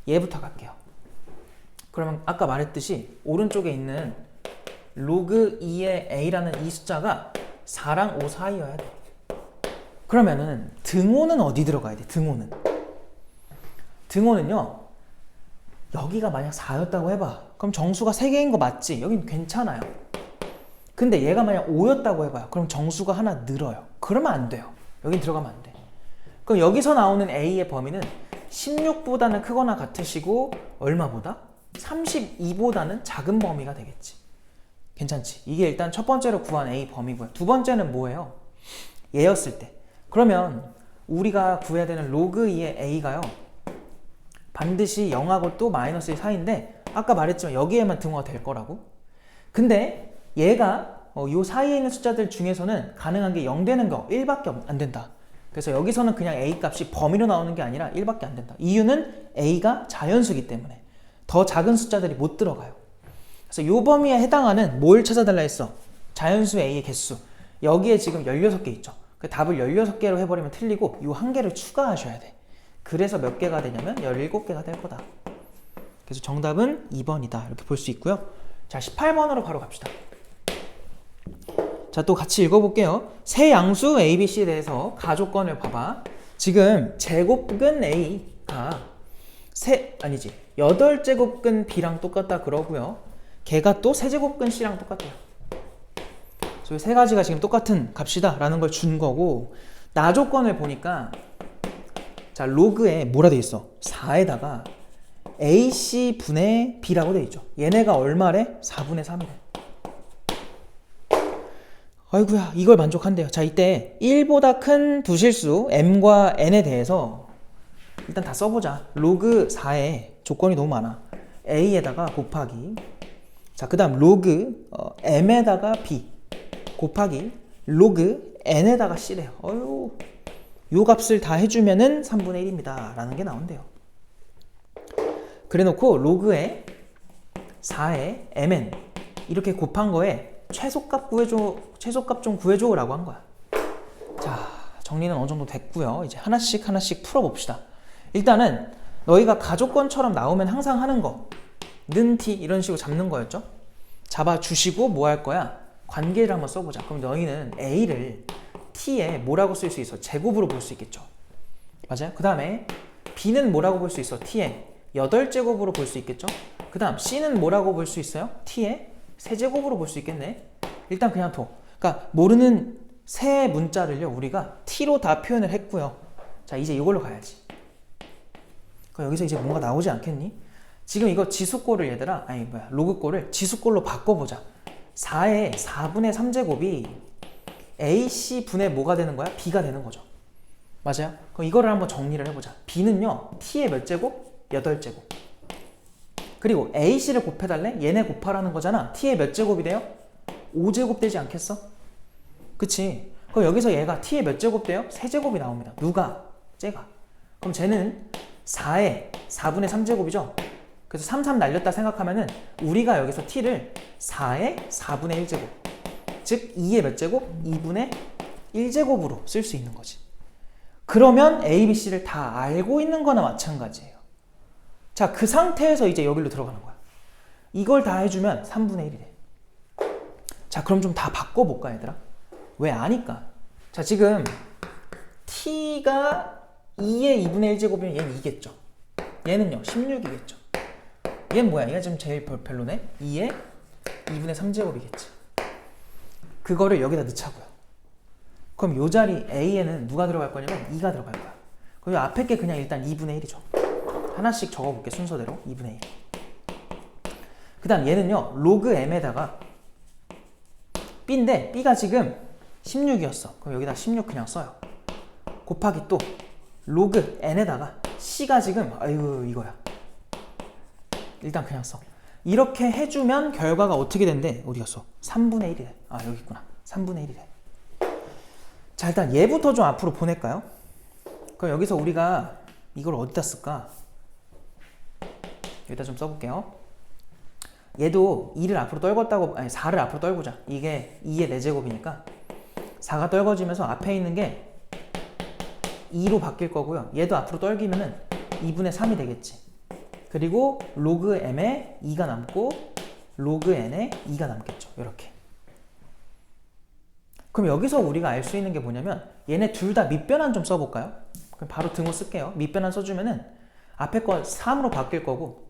얘부터 갈게요. 그러면 아까 말했듯이 오른쪽에 있는 로그 2의 a라는 이 숫자가 4랑 5 사이여야 돼. 그러면은 등호는 어디 들어가야 돼? 등호는요, 여기가 만약 4였다고 해봐. 그럼 정수가 3개인 거 맞지? 여긴 괜찮아요. 근데 얘가 만약 5였다고 해봐요. 그럼 정수가 하나 늘어요. 그러면 안 돼요. 여긴 들어가면 안 돼. 그럼 여기서 나오는 a의 범위는 16보다는 크거나 같으시고 얼마보다? 32보다는 작은 범위가 되겠지. 괜찮지? 이게 일단 첫 번째로 구한 a 범위고요. 두 번째는 뭐예요? 얘였을 때. 그러면 우리가 구해야 되는 로그 2의 a가요, 반드시 0하고 또 마이너스 1 사이인데, 아까 말했지만 여기에만 등호가 될 거라고. 근데 얘가 요 사이에 있는 숫자들 중에서는 가능한 게 0 되는 거 1밖에 안 된다. 그래서 여기서는 그냥 a 값이 범위로 나오는 게 아니라 1밖에 안 된다. 이유는 a가 자연수기 때문에 더 작은 숫자들이 못 들어가요. 그래서 요 범위에 해당하는 뭘 찾아달라 했어? 자연수 a의 개수. 여기에 지금 16개 있죠. 그 답을 16개로 해버리면 틀리고 요 한 개를 추가하셔야 돼. 그래서 몇 개가 되냐면 17개가 될 거다. 그래서 정답은 2번이다. 이렇게 볼 수 있고요. 자, 18번으로 바로 갑시다. 자, 또 같이 읽어볼게요. 세 양수 A, B, C에 대해서 가조건을 봐봐. 지금 제곱근 A가 8제곱근 B랑 똑같다 그러고요. 걔가 또 세제곱근 C랑 똑같아요. 이 세 가지가 지금 똑같은 값이다 라는 걸 준 거고, 나조건을 보니까 자, 로그에 뭐라 돼 있어? 4에다가 AC 분의 B라고 돼 있죠. 얘네가 얼마래? 4분의 3이래. 아이고야, 이걸 만족한대요. 자, 이때 1보다 큰 부실수 m과 n에 대해서 일단 다 써보자. 로그 4에 조건이 너무 많아. a에다가 곱하기, 자, 그 다음 로그 m에다가 b 곱하기 로그 n에다가 c래요. 요 값을 다 해주면은 3분의 1입니다 라는 게 나온대요. 그래 놓고 로그에 4에 mn 이렇게 곱한 거에 최소값 좀 구해줘 라고 한 거야. 자, 정리는 어느 정도 됐고요. 이제 하나씩 풀어봅시다. 일단은 너희가 가조건처럼 나오면 항상 하는 거, 는 t 이런 식으로 잡는 거였죠. 잡아주시고 뭐 할 거야? 관계를 한번 써보자. 그럼 너희는 a를 t에 뭐라고 쓸 수 있어? 제곱으로 볼 수 있겠죠. 맞아요? 그 다음에 b는 뭐라고 볼 수 있어? t에 8제곱으로 볼 수 있겠죠. 그 다음 c는 뭐라고 볼 수 있어요? t에 세제곱으로 볼 수 있겠네. 일단 그냥 그러니까 모르는 세 문자를요, 우리가 t로 다 표현을 했고요. 자, 이제 이걸로 가야지. 그럼 여기서 이제 뭔가 나오지 않겠니? 지금 이거 지수꼴을 로그꼴을 지수꼴로 바꿔보자. 4의 4분의 3제곱이 AC 분의 뭐가 되는 거야? B가 되는 거죠. 맞아요? 그럼 이거를 한번 정리를 해보자. B는요, T의 몇 제곱? 8제곱. 그리고 AC를 곱해달래? 얘네 곱하라는 거잖아. T의 몇 제곱이 돼요? 5제곱 되지 않겠어? 그치? 그럼 여기서 얘가 T의 몇 제곱 돼요? 3제곱이 나옵니다. 누가? 쟤가. 그럼 쟤는 4의 4분의 3제곱이죠? 그래서 3 날렸다 생각하면은 우리가 여기서 T를 4의 4분의 1제곱, 즉 2의 몇 제곱? 2분의 1제곱으로 쓸 수 있는 거지. 그러면 A, B, C를 다 알고 있는 거나 마찬가지예요. 자, 그 상태에서 이제 여기로 들어가는 거야. 이걸 다 해주면 3분의 1이 돼. 자, 그럼 좀 다 바꿔볼까, 얘들아? 왜 아니까? 자, 지금 T가 2의 2분의 1제곱이면 얘는 2겠죠. 얘는요, 16이겠죠. 얘는 뭐야? 얘가 지금 제일 별로네? 2의 2분의 3제곱이겠지. 그거를 여기다 넣자고요. 그럼 요 자리 A에는 누가 들어갈 거냐면 2가 들어갈 거야. 그럼 요 앞에 게 그냥 일단 2분의 1이죠. 하나씩 적어볼게, 순서대로. 2분의 1. 그 다음 얘는요, 로그 m에다가 B인데 B가 지금 16이었어. 그럼 여기다 16 그냥 써요. 곱하기 또 로그 n에다가 C가 지금 아이고 이거야. 일단 그냥 써. 이렇게 해주면 결과가 어떻게 된대? 어디 갔어? 3분의 1이래. 아, 여기 있구나. 3분의 1이래. 자, 일단 얘부터 좀 앞으로 보낼까요? 그럼 여기서 우리가 이걸 어디다 쓸까? 여기다 좀 써볼게요. 얘도 2를 앞으로 떨궜다고, 아니 4를 앞으로 떨구자. 이게 2의 4제곱이니까 4가 떨궈지면서 앞에 있는 게 2로 바뀔 거고요. 얘도 앞으로 떨기면은 2분의 3이 되겠지. 그리고 로그 m에 2가 남고 로그 n에 2가 남겠죠. 이렇게. 그럼 여기서 우리가 알 수 있는 게 뭐냐면 얘네 둘 다 밑변환 좀 써볼까요? 그럼 바로 등호 쓸게요. 밑변환 써주면은 앞에 거 3으로 바뀔 거고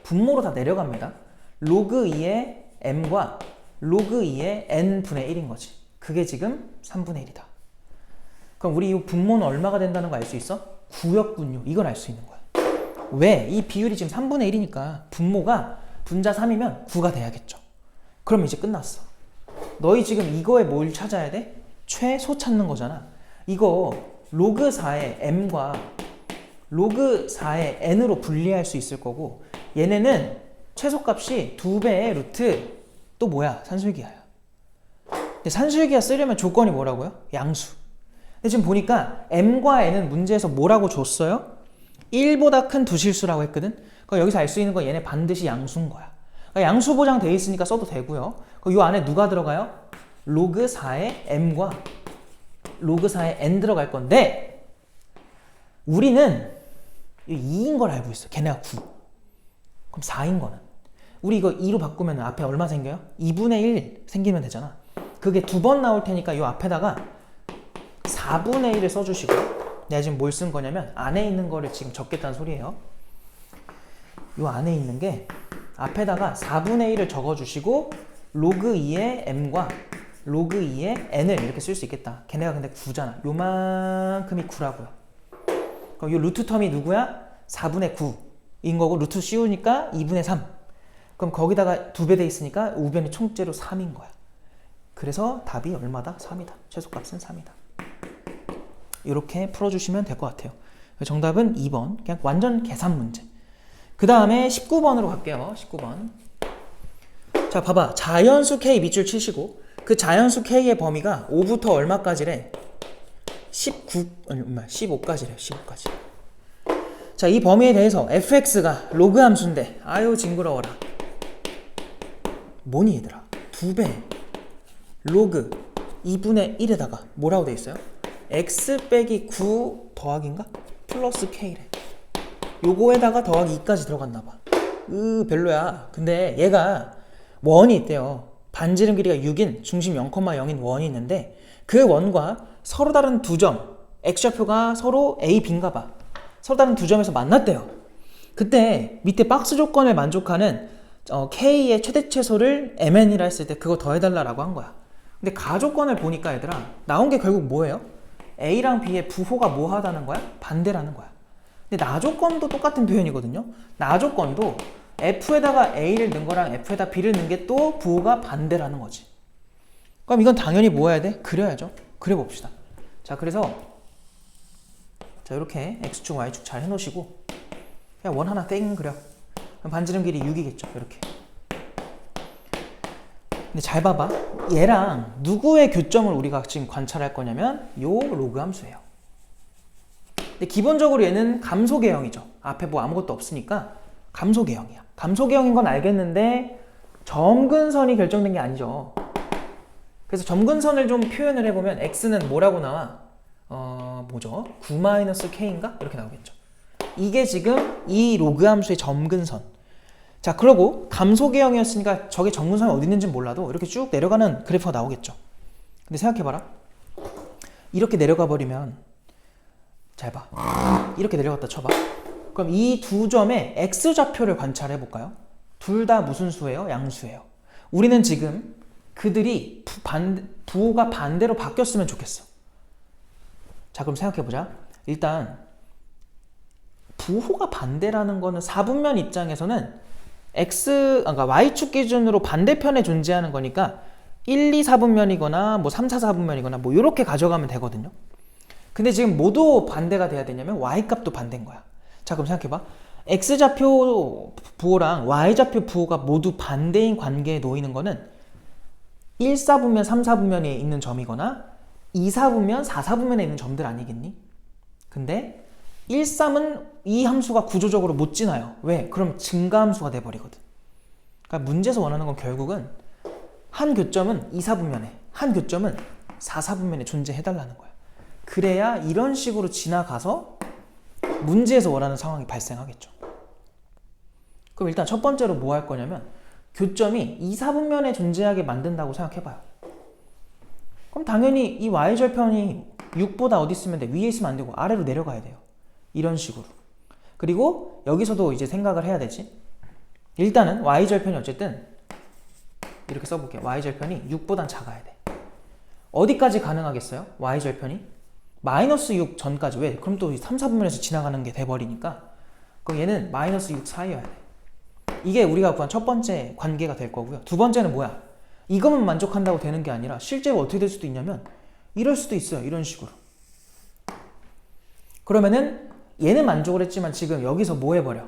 분모로 다 내려갑니다. 로그 2의 m과 로그 2의 n분의 1인 거지. 그게 지금 3분의 1이다. 그럼 우리 이 분모는 얼마가 된다는 거 알 수 있어? 9였군요. 이걸 알 수 있는 거야. 왜? 이 비율이 지금 3분의 1이니까 분모가 분자 3이면 9가 돼야겠죠. 그럼 이제 끝났어. 너희 지금 이거에 뭘 찾아야 돼? 최소 찾는 거잖아. 이거 로그 4의 m과 로그 4의 n으로 분리할 수 있을 거고 얘네는 최소값이 2배의 루트 또 뭐야? 산술기하야. 근데 산술기하 쓰려면 조건이 뭐라고요? 양수. 근데 지금 보니까 m과 n은 문제에서 뭐라고 줬어요? 1보다 큰 두 실수라고 했거든? 그럼 여기서 알 수 있는 건 얘네 반드시 양수인 거야. 그러니까 양수 보장 돼 있으니까 써도 되고요. 그럼 이 안에 누가 들어가요? 로그 4의 m과 로그 4의 n 들어갈 건데 우리는 2인 걸 알고 있어. 걔네가 9. 그럼 4인 거는. 우리 이거 2로 바꾸면 앞에 얼마 생겨요? 2분의 1 생기면 되잖아. 그게 2번 나올 테니까 이 앞에다가 4분의 1을 써주시고 내가 지금 뭘 쓴 거냐면 안에 있는 거를 지금 적겠다는 소리예요. 이 안에 있는 게 앞에다가 4분의 1을 적어주시고 로그 2의 m과 로그 2의 n을 이렇게 쓸 수 있겠다. 걔네가 근데 9잖아. 요만큼이 9라고요. 그럼 요 루트 텀이 누구야? 4분의 9인 거고 루트 씌우니까 2분의 3. 그럼 거기다가 2배 돼 있으니까 우변이 총째로 3인 거야. 그래서 답이 얼마다? 3이다. 최소값은 3이다. 이렇게 풀어주시면 될 것 같아요. 정답은 2번. 그냥 완전 계산 문제. 그 다음에 19번으로 갈게요. 19번. 자, 봐봐. 자연수 K 밑줄 치시고 그 자연수 K의 범위가 5부터 얼마까지래? 15까지래. 15까지. 자, 이 범위에 대해서 fx가 로그 함수인데 아유 징그러워라. 뭐니 얘들아? 2배 로그 2분의 1에다가 뭐라고 돼 있어요? x 빼기 9 더하기인가? 플러스 k래. 요거에다가 더하기 2까지 들어갔나 봐. 별로야. 근데 얘가 원이 있대요. 반지름 길이가 6인 중심 0,0인 원이 있는데 그 원과 서로 다른 두 점 x좌표가 서로 a, b인가 봐. 서로 다른 두 점에서 만났대요. 그때 밑에 박스 조건을 만족하는 k의 최대 최소를 mn이라 했을 때 그거 더해달라고 한 거야. 근데 가조건을 보니까 얘들아 나온 게 결국 뭐예요? A랑 B의 부호가 뭐 하다는 거야? 반대라는 거야. 근데 나조건도 똑같은 표현이거든요. 나조건도 F에다가 A를 넣은 거랑 F에다 B를 넣은 게 또 부호가 반대라는 거지. 그럼 이건 당연히 뭐 해야 돼? 그려야죠. 그려봅시다. 자, 그래서 자, 이렇게 X축, Y축 잘 해놓으시고 그냥 원 하나 땡 그려. 그럼 반지름 길이 6이겠죠. 이렇게. 근데 잘 봐봐. 얘랑 누구의 교점을 우리가 지금 관찰할 거냐면 요 로그 함수예요. 근데 기본적으로 얘는 감소계형이죠. 앞에 뭐 아무것도 없으니까 감소계형이야. 감소계형인 건 알겠는데 점근선이 결정된 게 아니죠. 그래서 점근선을 좀 표현을 해보면 x는 뭐라고 나와? 뭐죠? 9-k인가? 이렇게 나오겠죠. 이게 지금 이 로그 함수의 점근선. 자, 그러고 감소계형이었으니까 저게 점근선이 어디 있는지 몰라도 이렇게 쭉 내려가는 그래프가 나오겠죠. 근데 생각해봐라. 이렇게 내려가 버리면 잘 봐. 이렇게 내려갔다 쳐봐. 그럼 이 두 점의 x좌표를 관찰해 볼까요? 둘 다 무슨 수예요? 양수예요. 우리는 지금 그들이 부호가 반대로 바뀌었으면 좋겠어. 자, 그럼 생각해 보자. 일단 부호가 반대라는 거는 4분면 입장에서는 그러니까 y축 기준으로 반대편에 존재하는 거니까 1, 2, 4분면이거나 뭐 3, 4, 4분면이거나 뭐 이렇게 가져가면 되거든요. 근데 지금 뭐도 반대가 돼야 되냐면 y값도 반대인 거야. 자, 그럼 생각해봐. x좌표 부호랑 y좌표 부호가 모두 반대인 관계에 놓이는 거는 1, 4분면, 3, 4분면에 있는 점이거나 2, 4분면, 4, 4분면에 있는 점들 아니겠니? 근데 1, 3은 이 함수가 구조적으로 못 지나요. 왜? 그럼 증가함수가 돼버리거든. 그러니까 문제에서 원하는 건 결국은 한 교점은 2, 4분면에, 한 교점은 4, 4분면에 존재해달라는 거야. 그래야 이런 식으로 지나가서 문제에서 원하는 상황이 발생하겠죠. 그럼 일단 첫 번째로 뭐 할 거냐면 교점이 2, 4분면에 존재하게 만든다고 생각해봐요. 그럼 당연히 이 y절편이 6보다 어디 있으면 돼? 위에 있으면 안 되고 아래로 내려가야 돼요. 이런 식으로. 그리고 여기서도 이제 생각을 해야 되지. 일단은 y절편이 어쨌든 이렇게 써볼게요. y절편이 6보단 작아야 돼. 어디까지 가능하겠어요? y절편이? 마이너스 6 전까지. 왜? 그럼 또 3, 4분면에서 지나가는 게 돼버리니까 그럼 얘는 마이너스 6 사이여야 돼. 이게 우리가 구한 첫 번째 관계가 될 거고요. 두 번째는 뭐야? 이것만 만족한다고 되는 게 아니라 실제로 어떻게 될 수도 있냐면 이럴 수도 있어요. 이런 식으로. 그러면은 얘는 만족을 했지만 지금 여기서 뭐 해버려?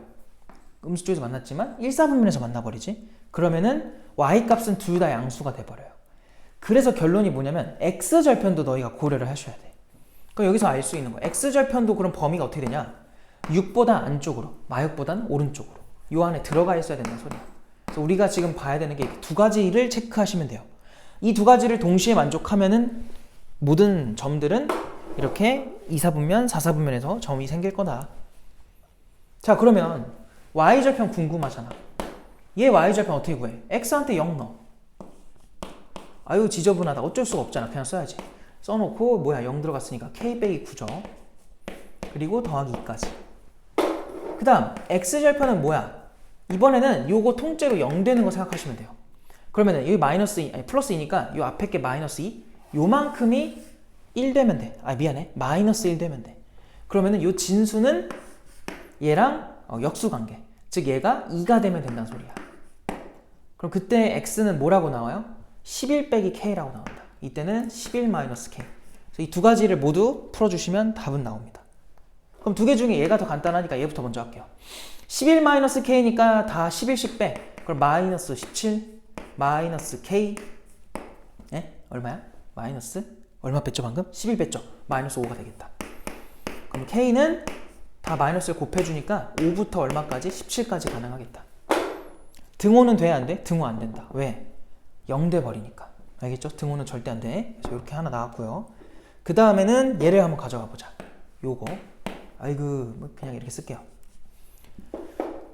음수 쪽에서 만났지만 1, 4분면에서 만나버리지? 그러면은 y값은 둘 다 양수가 돼버려요. 그래서 결론이 뭐냐면 x절편도 너희가 고려를 하셔야 돼. 그럼 여기서 알 수 있는 거야. x절편도 그럼 범위가 어떻게 되냐? 6보다 안쪽으로, 마역보다는 오른쪽으로. 요 안에 들어가 있어야 된다는 소리야. 그래서 우리가 지금 봐야 되는 게 두 가지를 체크하시면 돼요. 이 두 가지를 동시에 만족하면은 모든 점들은 이렇게 2, 4분면, 4, 4분면에서 점이 생길 거다. 자, 그러면 y절편 궁금하잖아. 얘 y절편 어떻게 구해? x한테 0 넣어. 아유 지저분하다. 어쩔 수가 없잖아. 그냥 써야지. 써놓고 뭐야 0 들어갔으니까 k 빼기 9죠. 그리고 더하기 2까지. 그 다음 x절편은 뭐야? 이번에는 요거 통째로 0 되는 거 생각하시면 돼요. 그러면은 여기 마이너스 2, 아니 플러스 2니까 요 앞에 게 마이너스 2 요만큼이 1 되면 돼. 아 미안해. 마이너스 1 되면 돼. 그러면은 요 진수는 얘랑 역수관계. 즉 얘가 2가 되면 된다는 소리야. 그럼 그때 x는 뭐라고 나와요? 11 빼기 k라고 나온다. 이때는 11 마이너스 k. 그래서 이 두 가지를 모두 풀어주시면 답은 나옵니다. 그럼 두 개 중에 얘가 더 간단하니까 얘부터 먼저 할게요. 11 마이너스 k니까 다 11씩 빼. 그럼 마이너스 17 마이너스 k. 예? 얼마야? 마이너스 얼마 뺐죠 방금? 11 뺐죠? 마이너스 5가 되겠다. 그럼 k는 다 마이너스를 곱해주니까 5부터 얼마까지? 17까지 가능하겠다. 등호는 돼? 안 돼? 등호 안 된다. 왜? 0 돼 버리니까. 알겠죠? 등호는 절대 안 돼. 그래서 이렇게 하나 나왔고요. 그 다음에는 얘를 한번 가져가 보자. 요거. 아이고 뭐 그냥 이렇게 쓸게요.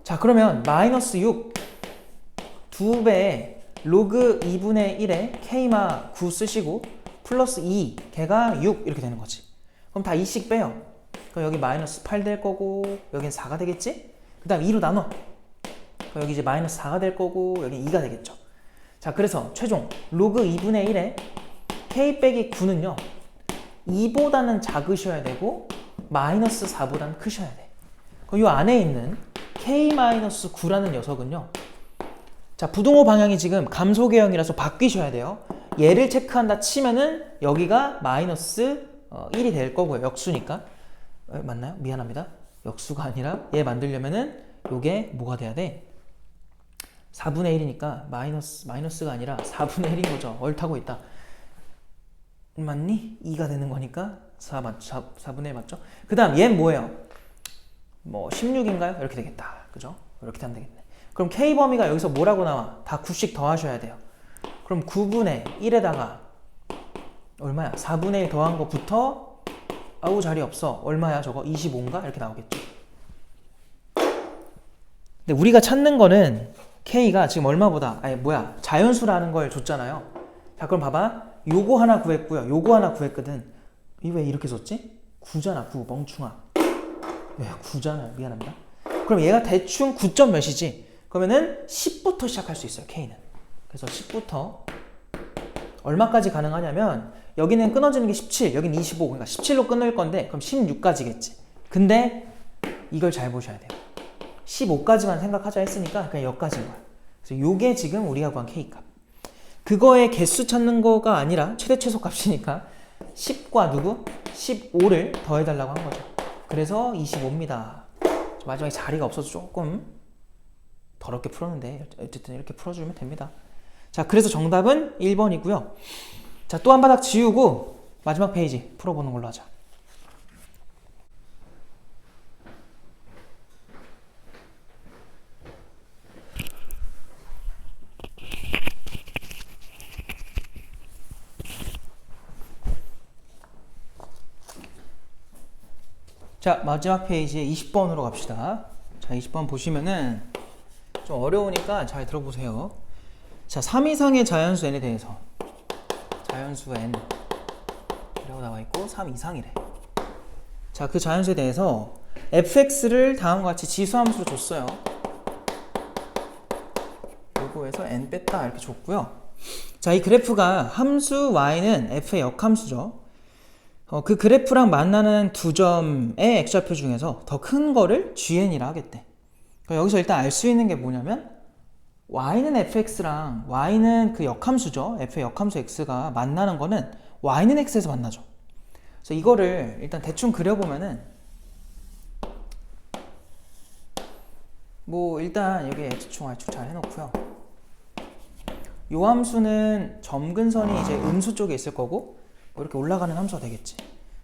자 그러면 마이너스 6 2배 로그 2분의 1에 k마 9 쓰시고 플러스 2 걔가 6 이렇게 되는 거지. 그럼 다 2씩 빼요. 그럼 여기 마이너스 8 될 거고 여긴 4가 되겠지? 그 다음 2로 나눠. 그럼 여기 이제 마이너스 4가 될 거고 여기 2가 되겠죠. 자 그래서 최종 로그 2분의 1에 k 빼기 9는요 2보다는 작으셔야 되고 마이너스 4보다는 크셔야 돼. 그럼 이 안에 있는 K-9라는 녀석은요. 자, 부등호 방향이 지금 감소계형이라서 바뀌셔야 돼요. 얘를 체크한다 치면은 여기가 마이너스 1이 될 거고요. 역수니까. 맞나요? 미안합니다. 역수가 아니라 얘 만들려면은 요게 뭐가 돼야 돼? 4분의 1이니까 마이너스가 아니라 4분의 1인 거죠. 얼타고 있다. 맞니? 2가 되는 거니까 4분의 1 맞죠? 그 다음 얘는 뭐예요? 뭐 16인가요? 이렇게 되겠다. 그죠? 이렇게 하면 되겠네. 그럼 K 범위가 여기서 뭐라고 나와? 다 9씩 더하셔야 돼요. 그럼 9분의 1에다가 얼마야? 4분의 1 더한 거부터 아우 자리 없어. 얼마야 저거? 25인가? 이렇게 나오겠죠. 근데 우리가 찾는 거는 K가 지금 얼마보다 자연수라는 걸 줬잖아요. 자, 그럼 봐봐. 요거 하나 구했고요. 요거 하나 구했거든. 이 왜 이렇게 썼지? 9잖아. 9 멍충아. 왜 9잖아. 미안합니다. 그럼 얘가 대충 9점 몇이지? 그러면은 10부터 시작할 수 있어요. K는. 그래서 10부터 얼마까지 가능하냐면 여기는 끊어지는 게 17, 여기는 25. 그러니까 17로 끊을 건데 그럼 16까지겠지. 근데 이걸 잘 보셔야 돼요. 15까지만 생각하자 했으니까 그냥 여기까지인 거야. 그래서 요게 지금 우리가 구한 K값. 그거의 개수 찾는 거가 아니라 최대 최소 값이니까 10과 누구? 15를 더해달라고 한 거죠. 그래서 25입니다. 마지막에 자리가 없어서 조금 더럽게 풀었는데 어쨌든 이렇게 풀어주면 됩니다. 자, 그래서 정답은 1번이고요. 자, 또 한 바닥 지우고 마지막 페이지 풀어보는 걸로 하자. 자, 마지막 페이지에 20번으로 갑시다. 자, 20번 보시면은 좀 어려우니까 잘 들어보세요. 자, 3 이상의 자연수 n에 대해서 자연수 n 이라고 나와 있고 3 이상이래. 자, 그 자연수에 대해서 fx를 다음과 같이 지수함수로 줬어요. 요거에서 n 뺐다 이렇게 줬고요. 자, 이 그래프가 함수 y는 f의 역함수죠. 그 그래프랑 만나는 두 점의 x좌표 중에서 더 큰 거를 gn이라 하겠대. 그러니까 여기서 일단 알 수 있는 게 뭐냐면 y는 fx랑 y는 그 역함수죠. f의 역함수 x가 만나는 거는 y는 x에서 만나죠. 그래서 이거를 일단 대충 그려보면은 뭐 일단 여기 x축 y축 잘 해놓고요. 요 함수는 점근선이 이제 음수 쪽에 있을 거고 이렇게 올라가는 함수가 되겠지.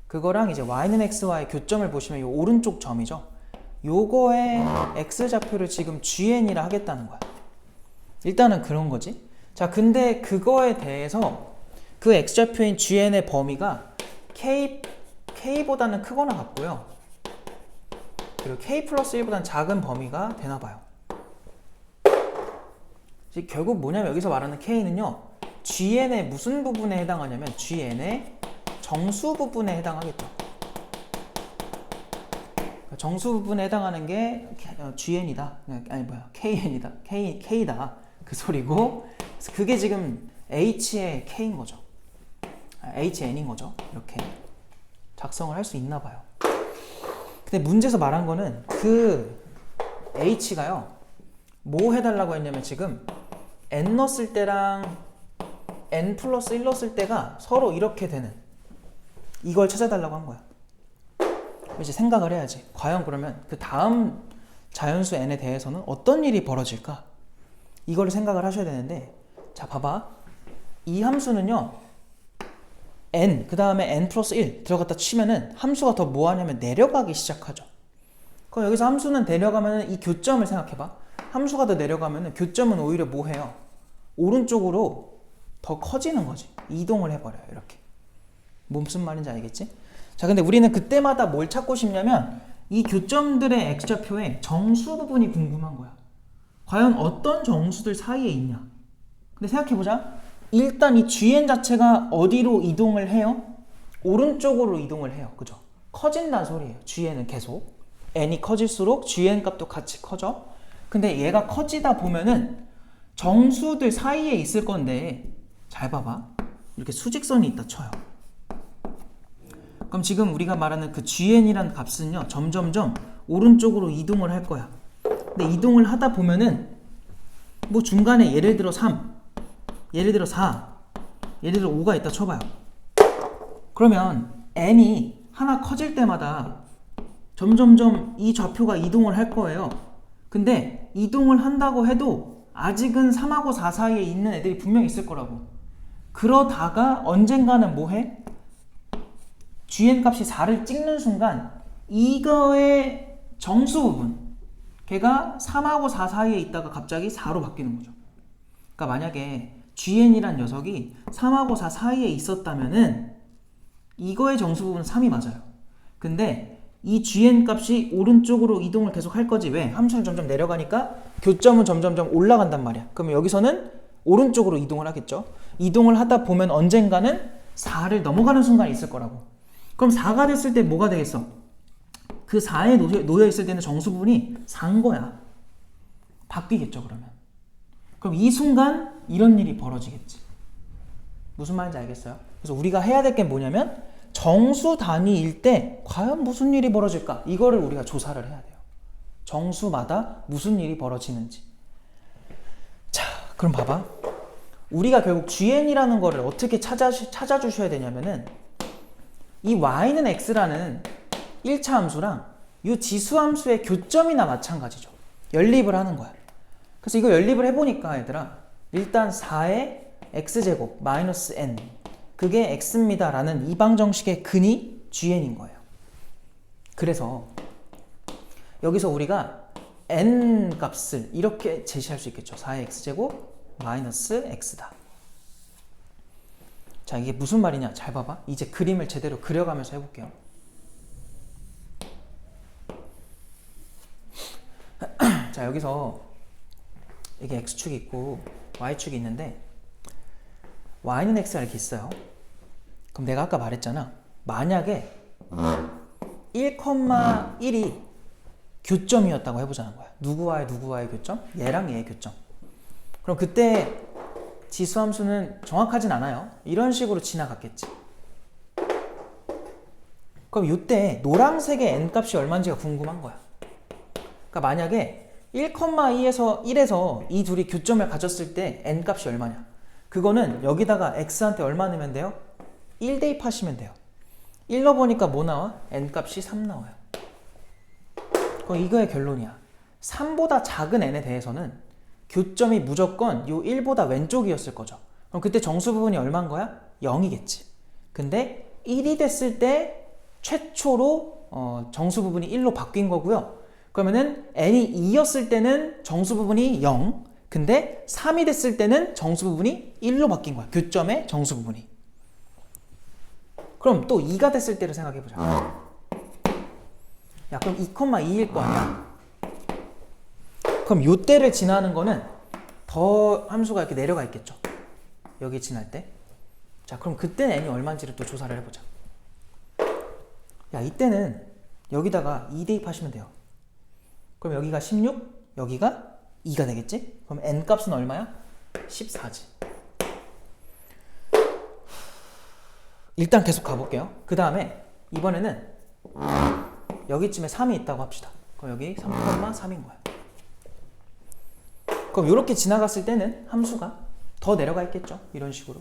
그거랑 이제 y는 x와의 교점을 보시면 요 오른쪽 점이죠. 요거의 x좌표를 지금 gn이라 하겠다는 거야. 일단은 그런 거지. 자, 근데 그거에 대해서 그 x좌표인 gn의 범위가 k보다는 크거나 같고요. 그리고 k 플러스 1보다는 작은 범위가 되나 봐요. 결국 뭐냐면 여기서 말하는 k는요. gn의 무슨 부분에 해당하냐면 gn의 정수 부분에 해당하겠다. 정수 부분에 해당하는 게 gn이다. 아니 뭐야 kn이다. k다. 그 소리고 그게 지금 h의 k인 거죠. hn인 거죠. 이렇게 작성을 할 수 있나 봐요. 근데 문제에서 말한 거는 그 h가요. 뭐 해달라고 했냐면 지금 n 넣었을 때랑 n 플러스 1 넣었을 때가 서로 이렇게 되는 이걸 찾아달라고 한 거야. 이제 생각을 해야지. 과연 그러면 그 다음 자연수 n에 대해서는 어떤 일이 벌어질까? 이걸 생각을 하셔야 되는데, 자 봐봐. 이 함수는요 n 그 다음에 n 플러스 1 들어갔다 치면은 함수가 더 뭐하냐면 내려가기 시작하죠. 그럼 여기서 함수는 내려가면은 이 교점을 생각해봐. 함수가 더 내려가면은 교점은 오히려 뭐 해요? 오른쪽으로 더 커지는 거지. 이동을 해버려요. 이렇게. 무슨 말인지 알겠지? 자, 근데 우리는 그때마다 뭘 찾고 싶냐면 이 교점들의 x좌표의 정수 부분이 궁금한 거야. 과연 어떤 정수들 사이에 있냐? 근데 생각해보자. 일단 이 gn 자체가 어디로 이동을 해요? 오른쪽으로 이동을 해요. 그죠? 커진다는 소리예요. gn은 계속. n이 커질수록 gn 값도 같이 커져. 근데 얘가 커지다 보면은 정수들 사이에 있을 건데 잘 봐봐. 이렇게 수직선이 있다 쳐요. 그럼 지금 우리가 말하는 그 gn이라는 값은요 점점점 오른쪽으로 이동을 할 거야. 근데 이동을 하다 보면은 뭐 중간에 예를 들어 3, 예를 들어 4, 예를 들어 5가 있다 쳐봐요. 그러면 n이 하나 커질 때마다 점점점 이 좌표가 이동을 할 거예요. 근데 이동을 한다고 해도 아직은 3하고 4 사이에 있는 애들이 분명히 있을 거라고. 그러다가 언젠가는 뭐 해? gn 값이 4를 찍는 순간 이거의 정수 부분, 걔가 3하고 4 사이에 있다가 갑자기 4로 바뀌는 거죠. 그러니까 만약에 gn이란 녀석이 3하고 4 사이에 있었다면은 이거의 정수 부분은 3이 맞아요. 근데 이 gn 값이 오른쪽으로 이동을 계속 할 거지. 왜? 함수는 점점 내려가니까 교점은 점점점 올라간단 말이야. 그럼 여기서는 오른쪽으로 이동을 하겠죠. 이동을 하다 보면 언젠가는 4를 넘어가는 순간이 있을 거라고. 그럼 4가 됐을 때 뭐가 되겠어? 그 4에 놓여 있을 때는 정수 부분이 4인 거야. 바뀌겠죠, 그러면. 그럼 이 순간 이런 일이 벌어지겠지. 무슨 말인지 알겠어요? 그래서 우리가 해야 될 게 뭐냐면 정수 단위일 때 과연 무슨 일이 벌어질까? 이거를 우리가 조사를 해야 돼요. 정수마다 무슨 일이 벌어지는지. 자, 그럼 봐봐. 우리가 결국 gn이라는 거를 어떻게 찾아주셔야 되냐면은 이 y는 x라는 1차 함수랑 이 지수함수의 교점이나 마찬가지죠. 연립을 하는 거야. 그래서 이거 연립을 해보니까 얘들아, 일단 4의 x제곱 마이너스 n, 그게 x입니다 라는 이방정식의 근이 gn인 거예요. 그래서 여기서 우리가 n 값을 이렇게 제시할 수 있겠죠. 4의 x제곱 마이너스 x다. 자, 이게 무슨 말이냐? 잘 봐봐. 이제 그림을 제대로 그려가면서 해볼게요. 자, 여기서 이게 x축이 있고 y축이 있는데 y는 x가 이렇게 있어요. 그럼 내가 아까 말했잖아. 만약에 1,1이 교점이었다고 해보자는 거야. 누구와의 교점? 얘랑 얘의 교점. 그럼 그때 지수함수는 정확하진 않아요. 이런 식으로 지나갔겠지. 그럼 이때 노란색의 n값이 얼마인지가 궁금한 거야. 그러니까 만약에 1,2에서 1에서 이 둘이 교점을 가졌을 때 n값이 얼마냐? 그거는 여기다가 x한테 얼마 넣으면 돼요? 1 대입하시면 돼요. 1 넣어보니까 뭐 나와? n값이 3 나와요. 그럼 이거의 결론이야. 3보다 작은 n에 대해서는 교점이 무조건 요 1보다 왼쪽이었을 거죠. 그럼 그때 정수 부분이 얼마인 거야? 0이겠지. 근데 1이 됐을 때 최초로 정수 부분이 1로 바뀐 거고요. 그러면은 n이 2였을 때는 정수 부분이 0, 근데 3이 됐을 때는 정수 부분이 1로 바뀐 거야. 교점의 정수 부분이. 그럼 또 2가 됐을 때를 생각해보자. 야, 그럼 2,2일 거 아니야? 그럼 요 때를 지나는 거는 더 함수가 이렇게 내려가 있겠죠. 여기 지날 때. 자, 그럼 그때는 n이 얼마인지를 또 조사를 해보자. 야, 이때는 여기다가 2 대입하시면 돼요. 그럼 여기가 16, 여기가 2가 되겠지? 그럼 n 값은 얼마야? 14지. 일단 계속 가볼게요. 그 다음에 이번에는 여기쯤에 3이 있다고 합시다. 그럼 여기 3,3인 거야. 그럼 이렇게 지나갔을 때는 함수가 더 내려가 있겠죠. 이런 식으로.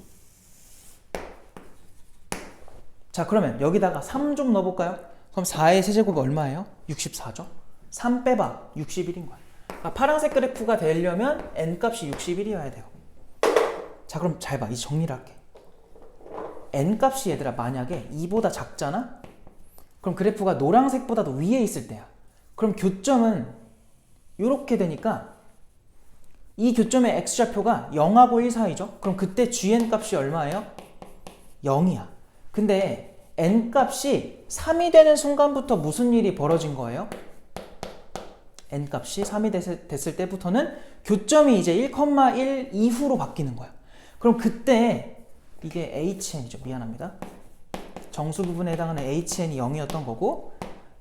자, 그러면 여기다가 3 좀 넣어볼까요? 그럼 4의 세제곱이 얼마예요? 64죠. 3 빼봐. 61인 거야. 그러니까 파란색 그래프가 되려면 n값이 61이어야 돼요. 자, 그럼 잘 봐. 이제 정리를 할게. n값이 얘들아 만약에 2보다 작잖아? 그럼 그래프가 노란색보다도 위에 있을 때야. 그럼 교점은 이렇게 되니까 이 교점의 x좌표가 0하고 1 사이죠? 그럼 그때 gn 값이 얼마예요? 0이야. 근데 n 값이 3이 되는 순간부터 무슨 일이 벌어진 거예요? n 값이 3이 됐을 때부터는 교점이 이제 1,1 이후로 바뀌는 거야. 그럼 그때 이게 HN이죠. 미안합니다. 정수 부분에 해당하는 HN이 0이었던 거고,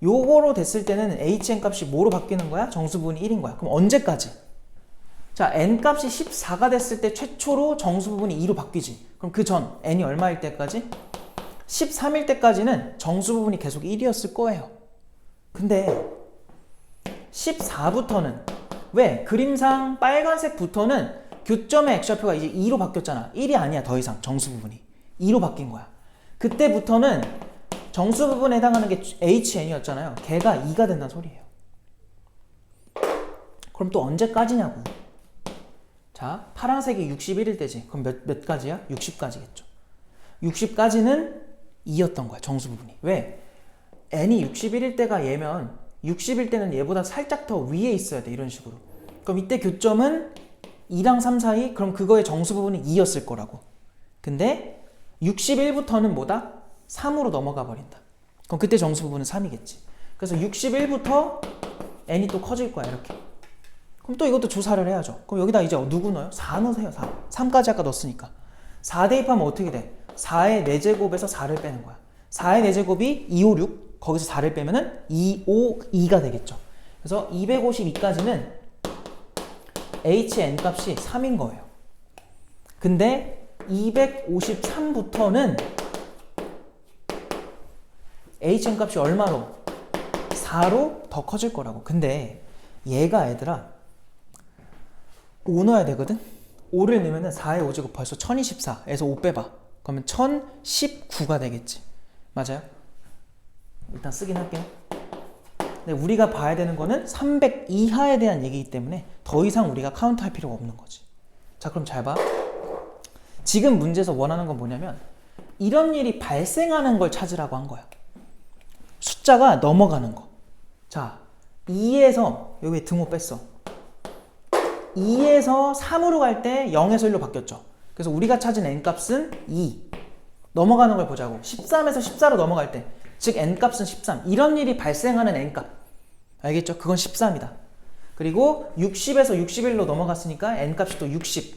요거로 됐을 때는 HN 값이 뭐로 바뀌는 거야? 정수 부분이 1인 거야. 그럼 언제까지? 자, n 값이 14가 됐을 때 최초로 정수 부분이 2로 바뀌지. 그럼 그 전 n이 얼마일 때까지? 13일 때까지는 정수 부분이 계속 1이었을 거예요. 근데 14부터는 왜? 그림상 빨간색부터는 교점의 X좌표가 이제 2로 바뀌었잖아. 1이 아니야. 더 이상 정수 부분이 2로 바뀐 거야. 그때부터는 정수 부분에 해당하는 게 HN이었잖아요. 걔가 2가 된다는 소리예요. 그럼 또 언제까지냐고. 자, 파란색이 61일 때지. 그럼 몇 가지야? 60까지겠죠. 60까지는 2였던 거야. 정수 부분이. 왜? n이 61일 때가 얘면 60일 때는 얘보다 살짝 더 위에 있어야 돼. 이런 식으로. 그럼 이때 교점은 2랑 3 사이? 그럼 그거의 정수 부분이 2였을 거라고. 근데 61부터는 뭐다? 3으로 넘어가 버린다. 그럼 그때 정수 부분은 3이겠지. 그래서 61부터 n이 또 커질 거야. 이렇게. 그럼 또 이것도 조사를 해야죠. 그럼 여기다 이제 누구 넣어요? 4 넣으세요. 4. 3까지 아까 넣었으니까. 4 대입하면 어떻게 돼? 4의 4제곱에서 4를 빼는 거야. 4의 4제곱이 2, 5, 6. 거기서 4를 빼면은 2, 5, 2가 되겠죠. 그래서 252까지는 hn 값이 3인 거예요. 근데 253부터는 hn 값이 얼마로? 4로 더 커질 거라고. 근데 얘가 얘들아 5 넣어야 되거든? 5를 넣으면 4의 5제곱 벌써 1024에서 5 빼봐. 그러면 1019가 되겠지. 맞아요? 일단 쓰긴 할게요. 근데 우리가 봐야 되는 거는 300 이하에 대한 얘기이기 때문에 더 이상 우리가 카운트할 필요가 없는 거지. 자, 그럼 잘 봐. 지금 문제에서 원하는 건 뭐냐면 이런 일이 발생하는 걸 찾으라고 한 거야. 숫자가 넘어가는 거. 자, 2에서 여기 등호 뺐어. 2에서 3으로 갈 때 0에서 1로 바뀌었죠. 그래서 우리가 찾은 n값은 2. 넘어가는 걸 보자고. 13에서 14로 넘어갈 때, 즉 n값은 13. 이런 일이 발생하는 n값. 알겠죠? 그건 13이다. 그리고 60에서 61로 넘어갔으니까 n값이 또 60.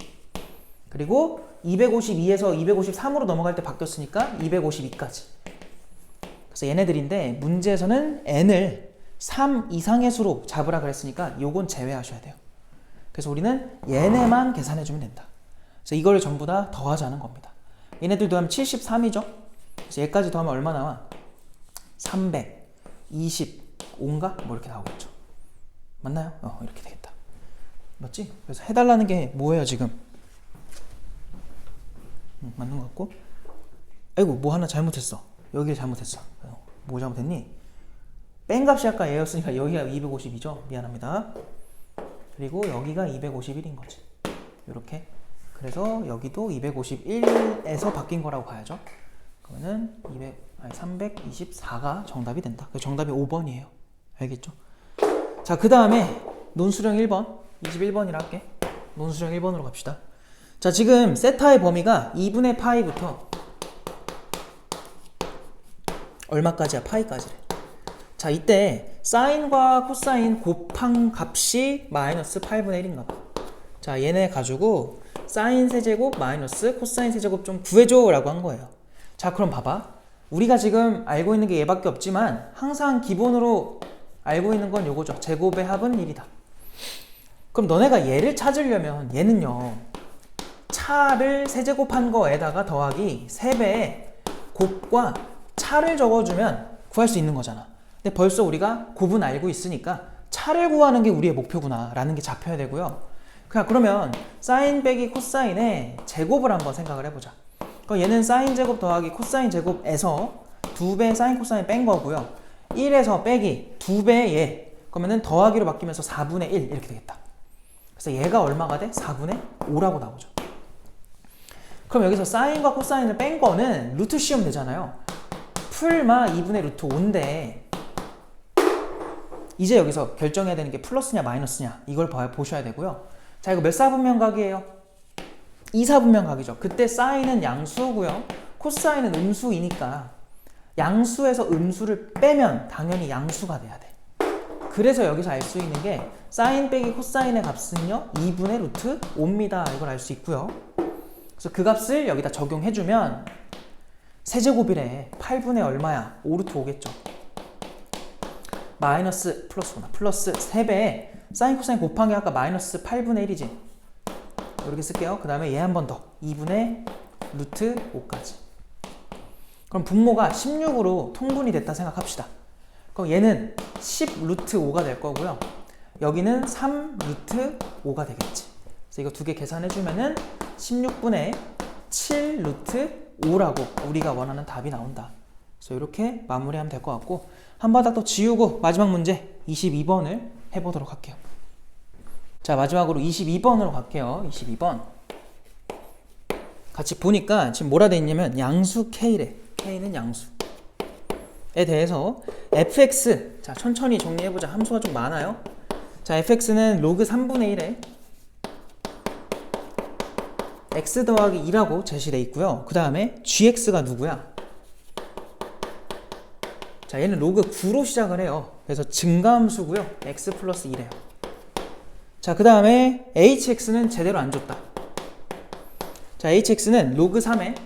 그리고 252에서 253으로 넘어갈 때 바뀌었으니까 252까지. 그래서 얘네들인데 문제에서는 n을 3 이상의 수로 잡으라 그랬으니까 요건 제외하셔야 돼요. 그래서 우리는 얘네만 계산해주면 된다. 그래서 이걸 전부 다 더하자는 겁니다. 얘네들 더하면 73이죠? 그래서 얘까지 더하면 얼마 나와? 325인가? 뭐 이렇게 나오겠죠. 맞나요? 이렇게 되겠다. 맞지? 그래서 해달라는 게 뭐예요, 지금? 맞는 것 같고. 아이고, 뭐 하나 잘못했어. 여기를 잘못했어. 뭐 잘못했니? 뺀 값이 아까 얘였으니까 여기가 252죠? 미안합니다. 그리고 여기가 251인 거지. 이렇게. 그래서 여기도 251에서 바뀐 거라고 봐야죠. 그러면은 324가 정답이 된다. 정답이 5번이에요. 알겠죠? 자, 그 다음에 논수령 1번. 21번이라 할게. 논수령 1번으로 갑시다. 자, 지금 세타의 범위가 2분의 파이부터 얼마까지야? 파이까지래. 자, 이때 사인과 코사인 곱한 값이 마이너스 8분의 1인가 봐. 자, 얘네 가지고 사인 세제곱 마이너스 코사인 세제곱 좀 구해줘 라고 한 거예요. 자, 그럼 봐봐. 우리가 지금 알고 있는 게 얘밖에 없지만 항상 기본으로 알고 있는 건 요거죠. 제곱의 합은 1이다. 그럼 너네가 얘를 찾으려면 얘는요, 차를 세제곱한 거에다가 더하기 3배의 곱과 차를 적어주면 구할 수 있는 거잖아. 근데 벌써 우리가 곱은 알고 있으니까 차를 구하는 게 우리의 목표구나 라는 게 잡혀야 되고요. 그러면 사인 빼기 코사인의 제곱을 한번 생각을 해보자. 그럼 얘는 사인 제곱 더하기 코사인 제곱에서 2배 사인 코사인 뺀 거고요. 1에서 빼기 2배의 얘. 그러면은 더하기로 바뀌면서 4분의 1 이렇게 되겠다. 그래서 얘가 얼마가 돼? 4분의 5라고 나오죠. 그럼 여기서 사인과 코사인을 뺀 거는 루트 씌우면 되잖아요. 풀마 2분의 루트 5인데 이제 여기서 결정해야 되는 게 플러스냐 마이너스냐 이걸 보셔야 되고요. 자, 이거 몇 사분면각이에요? 2사분면각이죠. 그때 사인은 양수고요. 코사인은 음수이니까 양수에서 음수를 빼면 당연히 양수가 돼야 돼. 그래서 여기서 알 수 있는 게 사인 빼기 코사인의 값은요 2분의 루트 5입니다. 이걸 알 수 있고요. 그래서 그 값을 여기다 적용해주면 세제곱이래. 8분의 얼마야? 5루트 5겠죠. 마이너스 플러스구나. 플러스 3배에 사인 코사인 곱한 게 아까 마이너스 8분의 1이지. 이렇게 쓸게요. 그 다음에 얘 한 번 더. 2분의 루트 5까지. 그럼 분모가 16으로 통분이 됐다 생각합시다. 그럼 얘는 10 루트 5가 될 거고요. 여기는 3 루트 5가 되겠지. 그래서 이거 두 개 계산해주면은 16분의 7 루트 5라고 우리가 원하는 답이 나온다. 그래서 이렇게 마무리하면 될 것 같고, 한 바닥 더 지우고 마지막 문제 22번을 해보도록 할게요. 자, 마지막으로 22번으로 갈게요. 22번. 같이 보니까 지금 뭐라 돼 있냐면 양수 K래. K는 양수에 대해서 fx, 자 천천히 정리해보자. 함수가 좀 많아요. 자, fx는 로그 3분의 1에 x 더하기 2라고 제시되어 있고요. 그 다음에 gx가 누구야? 자, 얘는 로그 9로 시작을 해요. 그래서 증가함수고요. x 플러스 2래요. 자, 그 다음에 hx는 제대로 안 줬다. 자, hx는 로그 3에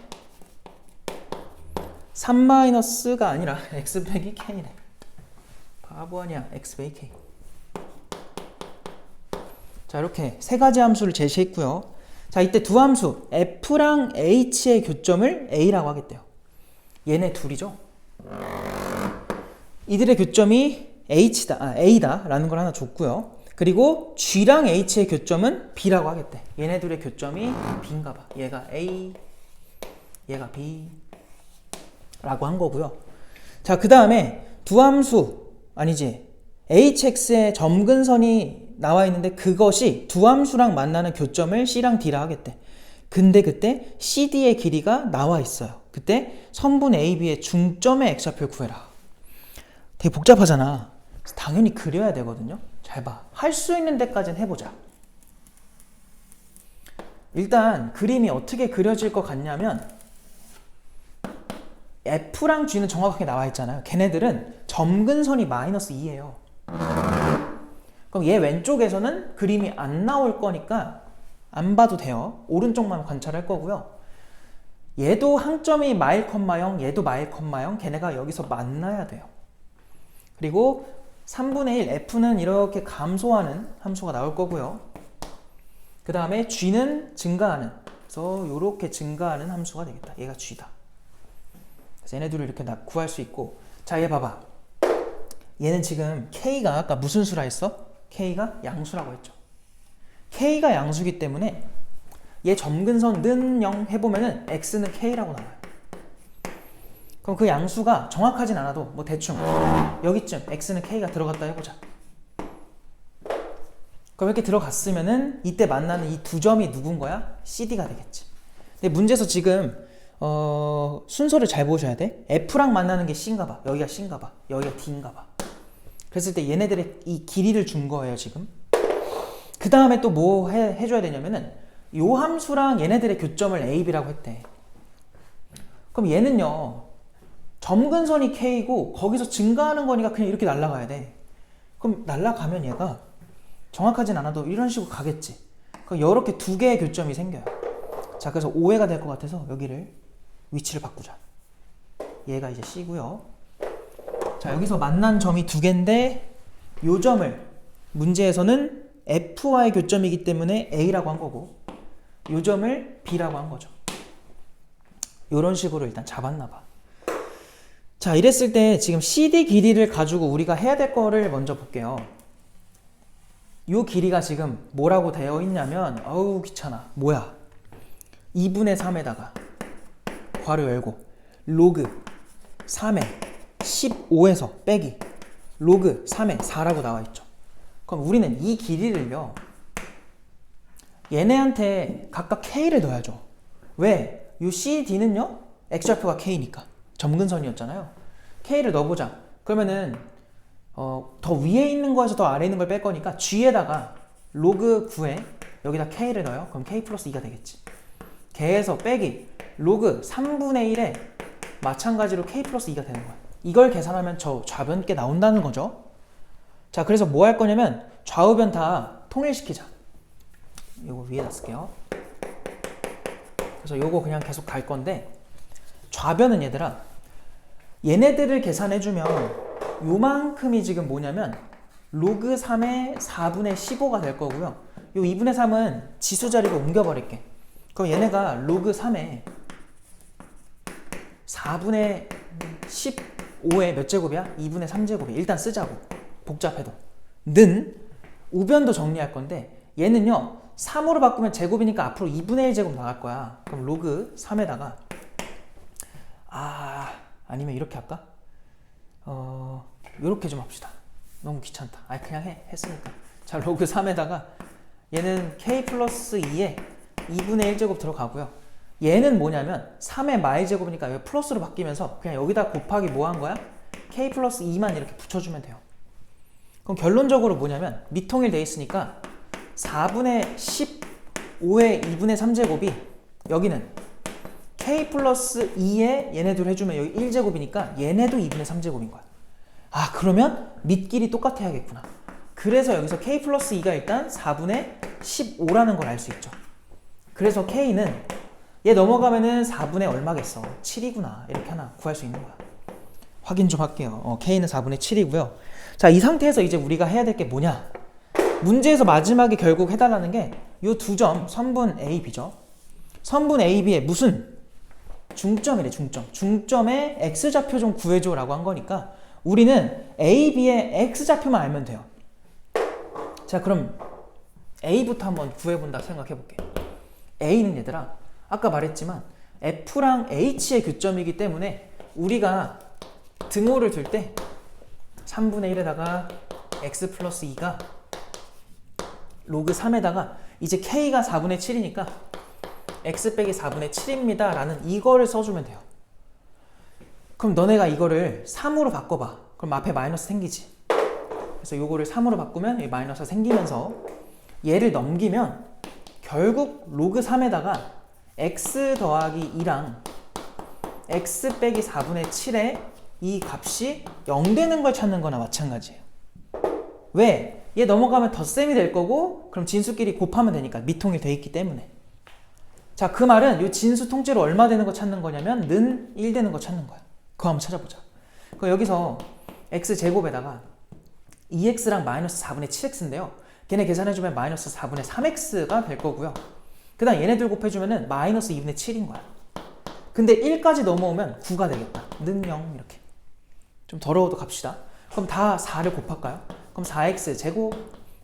3-가 아니라 x 빼기 k래. 바보 아니야. x 빼기 k. 자, 이렇게 세 가지 함수를 제시했고요. 자, 이때 두 함수 f랑 h의 교점을 a라고 하겠대요. 얘네 둘이죠. 이들의 교점이 a다 라는 걸 하나 줬고요. 그리고 g랑 h의 교점은 b라고 하겠대. 얘네들의 교점이 b인가 봐. 얘가 a, 얘가 b 라고 한 거고요. 자, 그 다음에 두 함수, 아니지, hx의 점근선이 나와 있는데 그것이 두 함수랑 만나는 교점을 c랑 d라 하겠대. 근데 그때 cd의 길이가 나와 있어요. 그때 선분 ab의 중점의 x좌표를 구해라. 되게 복잡하잖아. 당연히 그려야 되거든요. 잘 봐. 할 수 있는 데까지는 해보자. 일단 그림이 어떻게 그려질 것 같냐면 F랑 G는 정확하게 나와 있잖아요. 걔네들은 점근선이 마이너스 2예요. 그럼 얘 왼쪽에서는 그림이 안 나올 거니까 안 봐도 돼요. 오른쪽만 관찰할 거고요. 얘도 항점이 마일 컴마 0, 얘도 마일 컴마 0, 걔네가 여기서 만나야 돼요. 그리고 3분의 1 F는 이렇게 감소하는 함수가 나올 거고요. 그 다음에 G는 증가하는, 그래서 이렇게 증가하는 함수가 되겠다. 얘가 G다. 그래서 얘네들을 이렇게 구할 수 있고, 자, 얘 봐봐. 얘는 지금 K가 아까 무슨 수라 했어? K가 양수라고 했죠. K가 양수기 때문에 얘 점근선 는 0 해보면은 X는 K라고 나와요. 그럼 그 양수가 정확하진 않아도 뭐 대충 여기쯤 X는 K가 들어갔다 해보자. 그럼 이렇게 들어갔으면은 이때 만나는 이 두 점이 누군 거야? CD가 되겠지. 근데 문제에서 지금 순서를 잘 보셔야 돼. F랑 만나는 게 C인가 봐. 여기가 C인가 봐. 여기가 D인가 봐. 그랬을 때 얘네들의 이 길이를 준 거예요, 지금. 그 다음에 또 뭐 해줘야 되냐면은 요 함수랑 얘네들의 교점을 A, B라고 했대. 그럼 얘는요, 점근선이 K고 거기서 증가하는 거니까 그냥 이렇게 날아가야 돼. 그럼 날아가면 얘가 정확하진 않아도 이런 식으로 가겠지. 그럼 이렇게 두 개의 교점이 생겨요. 자, 그래서 오해가 될 것 같아서 여기를 위치를 바꾸자. 얘가 이제 C고요. 자, 여기서 만난 점이 두 개인데 요 점을 문제에서는 F와의 교점이기 때문에 A라고 한 거고 요 점을 B라고 한 거죠. 요런 식으로 일단 잡았나 봐. 자, 이랬을 때 지금 CD 길이를 가지고 우리가 해야 될 거를 먼저 볼게요. 요 길이가 지금 뭐라고 되어 있냐면, 어우 귀찮아. 뭐야? 2분의 3에다가 괄호 열고 로그 3의 15에서 빼기 로그 3의 4라고 나와 있죠. 그럼 우리는 이 길이를요, 얘네한테 각각 K를 넣어야죠. 왜? 요 CD는요, X좌표가 K니까. 점근선이었잖아요. K를 넣어보자. 그러면은 더 위에 있는 거에서 더 아래에 있는 걸 뺄 거니까 G에다가 로그 9에 여기다 K를 넣어요. 그럼 K 플러스 2가 되겠지. 걔에서 빼기 로그 3분의 1에 마찬가지로 K 플러스 2가 되는 거야. 이걸 계산하면 저 좌변께 나온다는 거죠. 자, 그래서 뭐 할 거냐면 좌우변 다 통일시키자. 요거 위에다 쓸게요. 그래서 요거 그냥 계속 갈 건데, 좌변은 얘들아, 얘네들을 계산해주면 요만큼이 지금 뭐냐면 로그 3의 4분의 15가 될 거고요. 요 2분의 3은 지수 자리로 옮겨버릴게. 그럼 얘네가 로그 3의 4분의 15의 몇 제곱이야? 2분의 3제곱이야. 일단 쓰자고. 복잡해도. 는 우변도 정리할 건데 얘는요 3으로 바꾸면 제곱이니까 앞으로 2분의 1 제곱 나갈 거야. 그럼 로그 3에다가 아니면 이렇게 할까? 요렇게 좀 합시다. 너무 귀찮다. 그냥 했으니까. 자, 로그 3에다가 얘는 k 플러스 2에 2분의 1 제곱 들어가고요. 얘는 뭐냐면 3의 마이 제곱이니까 여기 플러스로 바뀌면서 그냥 여기다 곱하기 뭐 한 거야? k 플러스 2만 이렇게 붙여주면 돼요. 그럼 결론적으로 뭐냐면 미통일 돼 있으니까 4분의 15의 2분의 3 제곱이 여기는 k 플러스 2에 얘네들 해주면 여기 1제곱이니까 얘네도 2분의 3 제곱인 거야. 그러면 밑길이 똑같아야겠구나. 그래서 여기서 k 플러스 2가 일단 4분의 15라는 걸 알 수 있죠. 그래서 k는 얘 넘어가면은 4분의 얼마겠어? 7이구나. 이렇게 하나 구할 수 있는 거야. 확인 좀 할게요. k는 4분의 7이고요. 자, 이 상태에서 이제 우리가 해야 될 게 뭐냐? 문제에서 마지막에 결국 해달라는 게 이 두 점, 선분 A, B죠. 선분 A, B의 무슨? 중점이래, 중점. 중점의 X좌표 좀 구해줘 라고 한 거니까 우리는 A, B의 X좌표만 알면 돼요. 자, 그럼 A부터 한번 구해본다 생각해볼게. A는 얘들아, 아까 말했지만 F랑 H의 교점이기 때문에 우리가 등호를 둘 때 3분의 1에다가 X 플러스 2가 로그 3에다가 이제 K가 4분의 7이니까 X 빼기 4분의 7입니다 라는 이거를 써주면 돼요. 그럼 너네가 이거를 3으로 바꿔봐. 그럼 앞에 마이너스 생기지. 그래서 요거를 3으로 바꾸면 이 마이너스가 생기면서 얘를 넘기면 결국 로그 3에다가 x 더하기 2랑 x 빼기 4분의 7의 이 값이 0 되는 걸 찾는 거나 마찬가지예요. 왜? 얘 넘어가면 덧셈이 될 거고 그럼 진수끼리 곱하면 되니까 미통일 돼 있기 때문에. 자, 그 말은 이 진수 통째로 얼마 되는 거 찾는 거냐면 는 1 되는 거 찾는 거야. 그거 한번 찾아보자. 그럼 여기서 x제곱에다가 2x랑 마이너스 4분의 7x인데요. 걔네 계산해주면 마이너스 4분의 3x가 될 거고요. 그 다음 얘네들 곱해주면 마이너스 2분의 7인 거야. 근데 1까지 넘어오면 9가 되겠다. 는 0 이렇게. 좀 더러워도 갑시다. 그럼 다 4를 곱할까요? 그럼 4x 제곱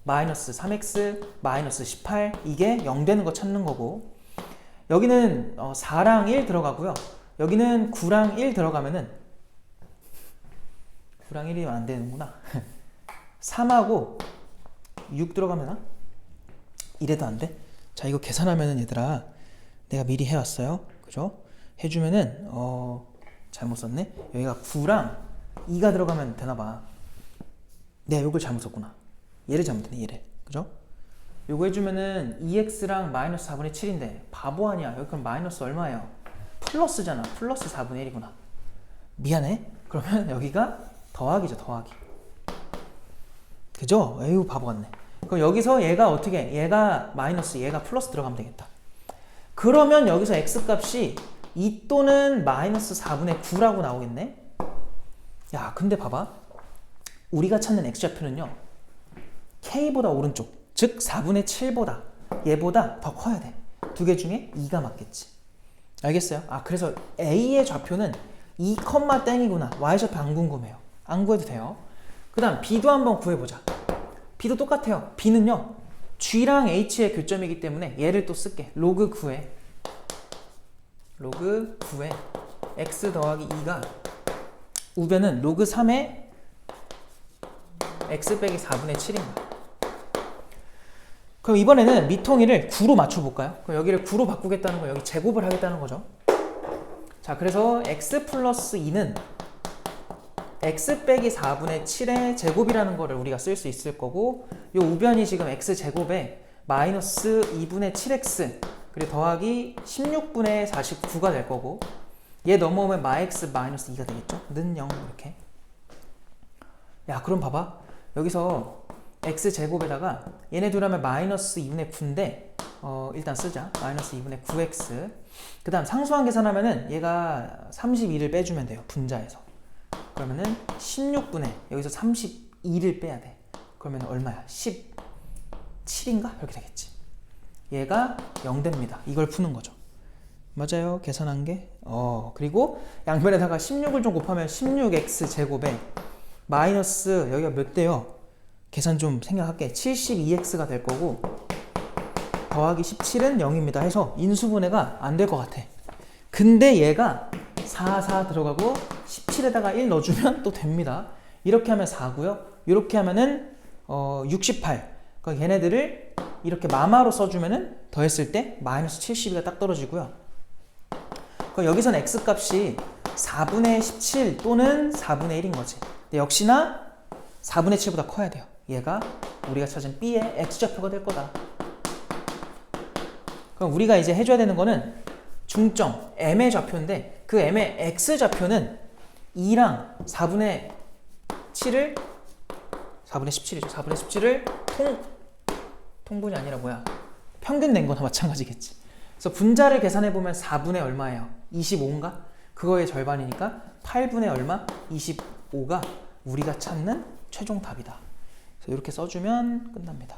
마이너스 3x 마이너스 18 이게 0 되는 거 찾는 거고 여기는 4랑 1 들어가고요. 여기는 9랑 1 들어가면은 9랑 1이면 안 되는구나. 3하고 6 들어가면 이래도 안 돼? 자, 이거 계산하면은 얘들아 내가 미리 해왔어요. 그죠? 해주면은 잘못 썼네. 여기가 9랑 2가 들어가면 되나봐. 내가 요걸 잘못 썼구나. 얘를 잘못했네. 얘를. 그죠? 요거 해주면은 2x랑 마이너스 4분의 7인데 바보 아니야. 여기 그럼 마이너스 얼마예요? 플러스잖아. 플러스 4분의 1이구나. 미안해. 그러면 여기가 더하기죠. 더하기. 그죠? 에휴 바보 같네. 그럼 여기서 얘가 어떻게 얘가 마이너스 얘가 플러스 들어가면 되겠다. 그러면 여기서 x값이 2 또는 마이너스 4분의 9라고 나오겠네. 야, 근데 봐봐. 우리가 찾는 x좌표는요 k보다 오른쪽, 즉 4분의 7보다 얘보다 더 커야 돼. 두 개 중에 2가 맞겠지. 알겠어요? 그래서 a의 좌표는 2, 땡이구나. y좌표 안 궁금해요. 안 구해도 돼요. 그 다음 b도 한번 구해보자. b도 똑같아요. b는요 g랑 h의 교점이기 때문에 얘를 또 쓸게. 로그 9에 x 더하기 2가 우변은 로그 3에 x 빼기 4분의 7입니다. 그럼 이번에는 미통일을 9로 맞춰볼까요? 그럼 여기를 9로 바꾸겠다는 거 여기 제곱을 하겠다는 거죠. 자, 그래서 x 플러스 2는 x 빼기 4분의 7의 제곱이라는 거를 우리가 쓸 수 있을 거고 이 우변이 지금 x 제곱에 마이너스 2분의 7x 그리고 더하기 16분의 49가 될 거고 얘 넘어오면 마x 마이너스 2가 되겠죠? 는 0 이렇게. 야, 그럼 봐봐. 여기서 x 제곱에다가 얘네 둘 하면 마이너스 2분의 9인데 일단 쓰자. 마이너스 2분의 9x 그 다음 상수항 계산하면은 얘가 32를 빼주면 돼요. 분자에서. 그러면은 16분의 여기서 32를 빼야 돼. 그러면 얼마야? 17인가? 이렇게 되겠지. 얘가 0 됩니다. 이걸 푸는 거죠. 맞아요. 계산한 게. 그리고 양변에다가 16을 좀 곱하면 16x 제곱에 마이너스 여기가 몇 대요? 계산 좀 생각할게. 72x가 될 거고 더하기 17은 0입니다 해서 인수분해가 안 될 것 같아. 근데 얘가 4, 4 들어가고 17에다가 1 넣어주면 또 됩니다. 이렇게 하면 4고요. 이렇게 하면은 68. 그러니까 얘네들을 이렇게 마마로 써주면은 더했을 때 마이너스 72가 딱 떨어지고요. 그러니까 여기선 x 값이 4분의 17 또는 4분의 1인 거지. 근데 역시나 4분의 7보다 커야 돼요. 얘가 우리가 찾은 b의 x좌표가 될 거다. 그럼 우리가 이제 해줘야 되는 거는 중점, m의 좌표인데 그 m의 x좌표는 2랑 4분의 7을 4분의 17이죠. 4분의 17을 통분이 아니라 뭐야? 평균 낸 거나 마찬가지겠지. 그래서 분자를 계산해 보면 4분의 얼마예요? 25인가? 그거의 절반이니까 8분의 얼마? 25가 우리가 찾는 최종 답이다. 그래서 이렇게 써주면 끝납니다.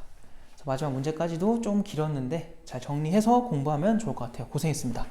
마지막 문제까지도 좀 길었는데 잘 정리해서 공부하면 좋을 것 같아요. 고생했습니다.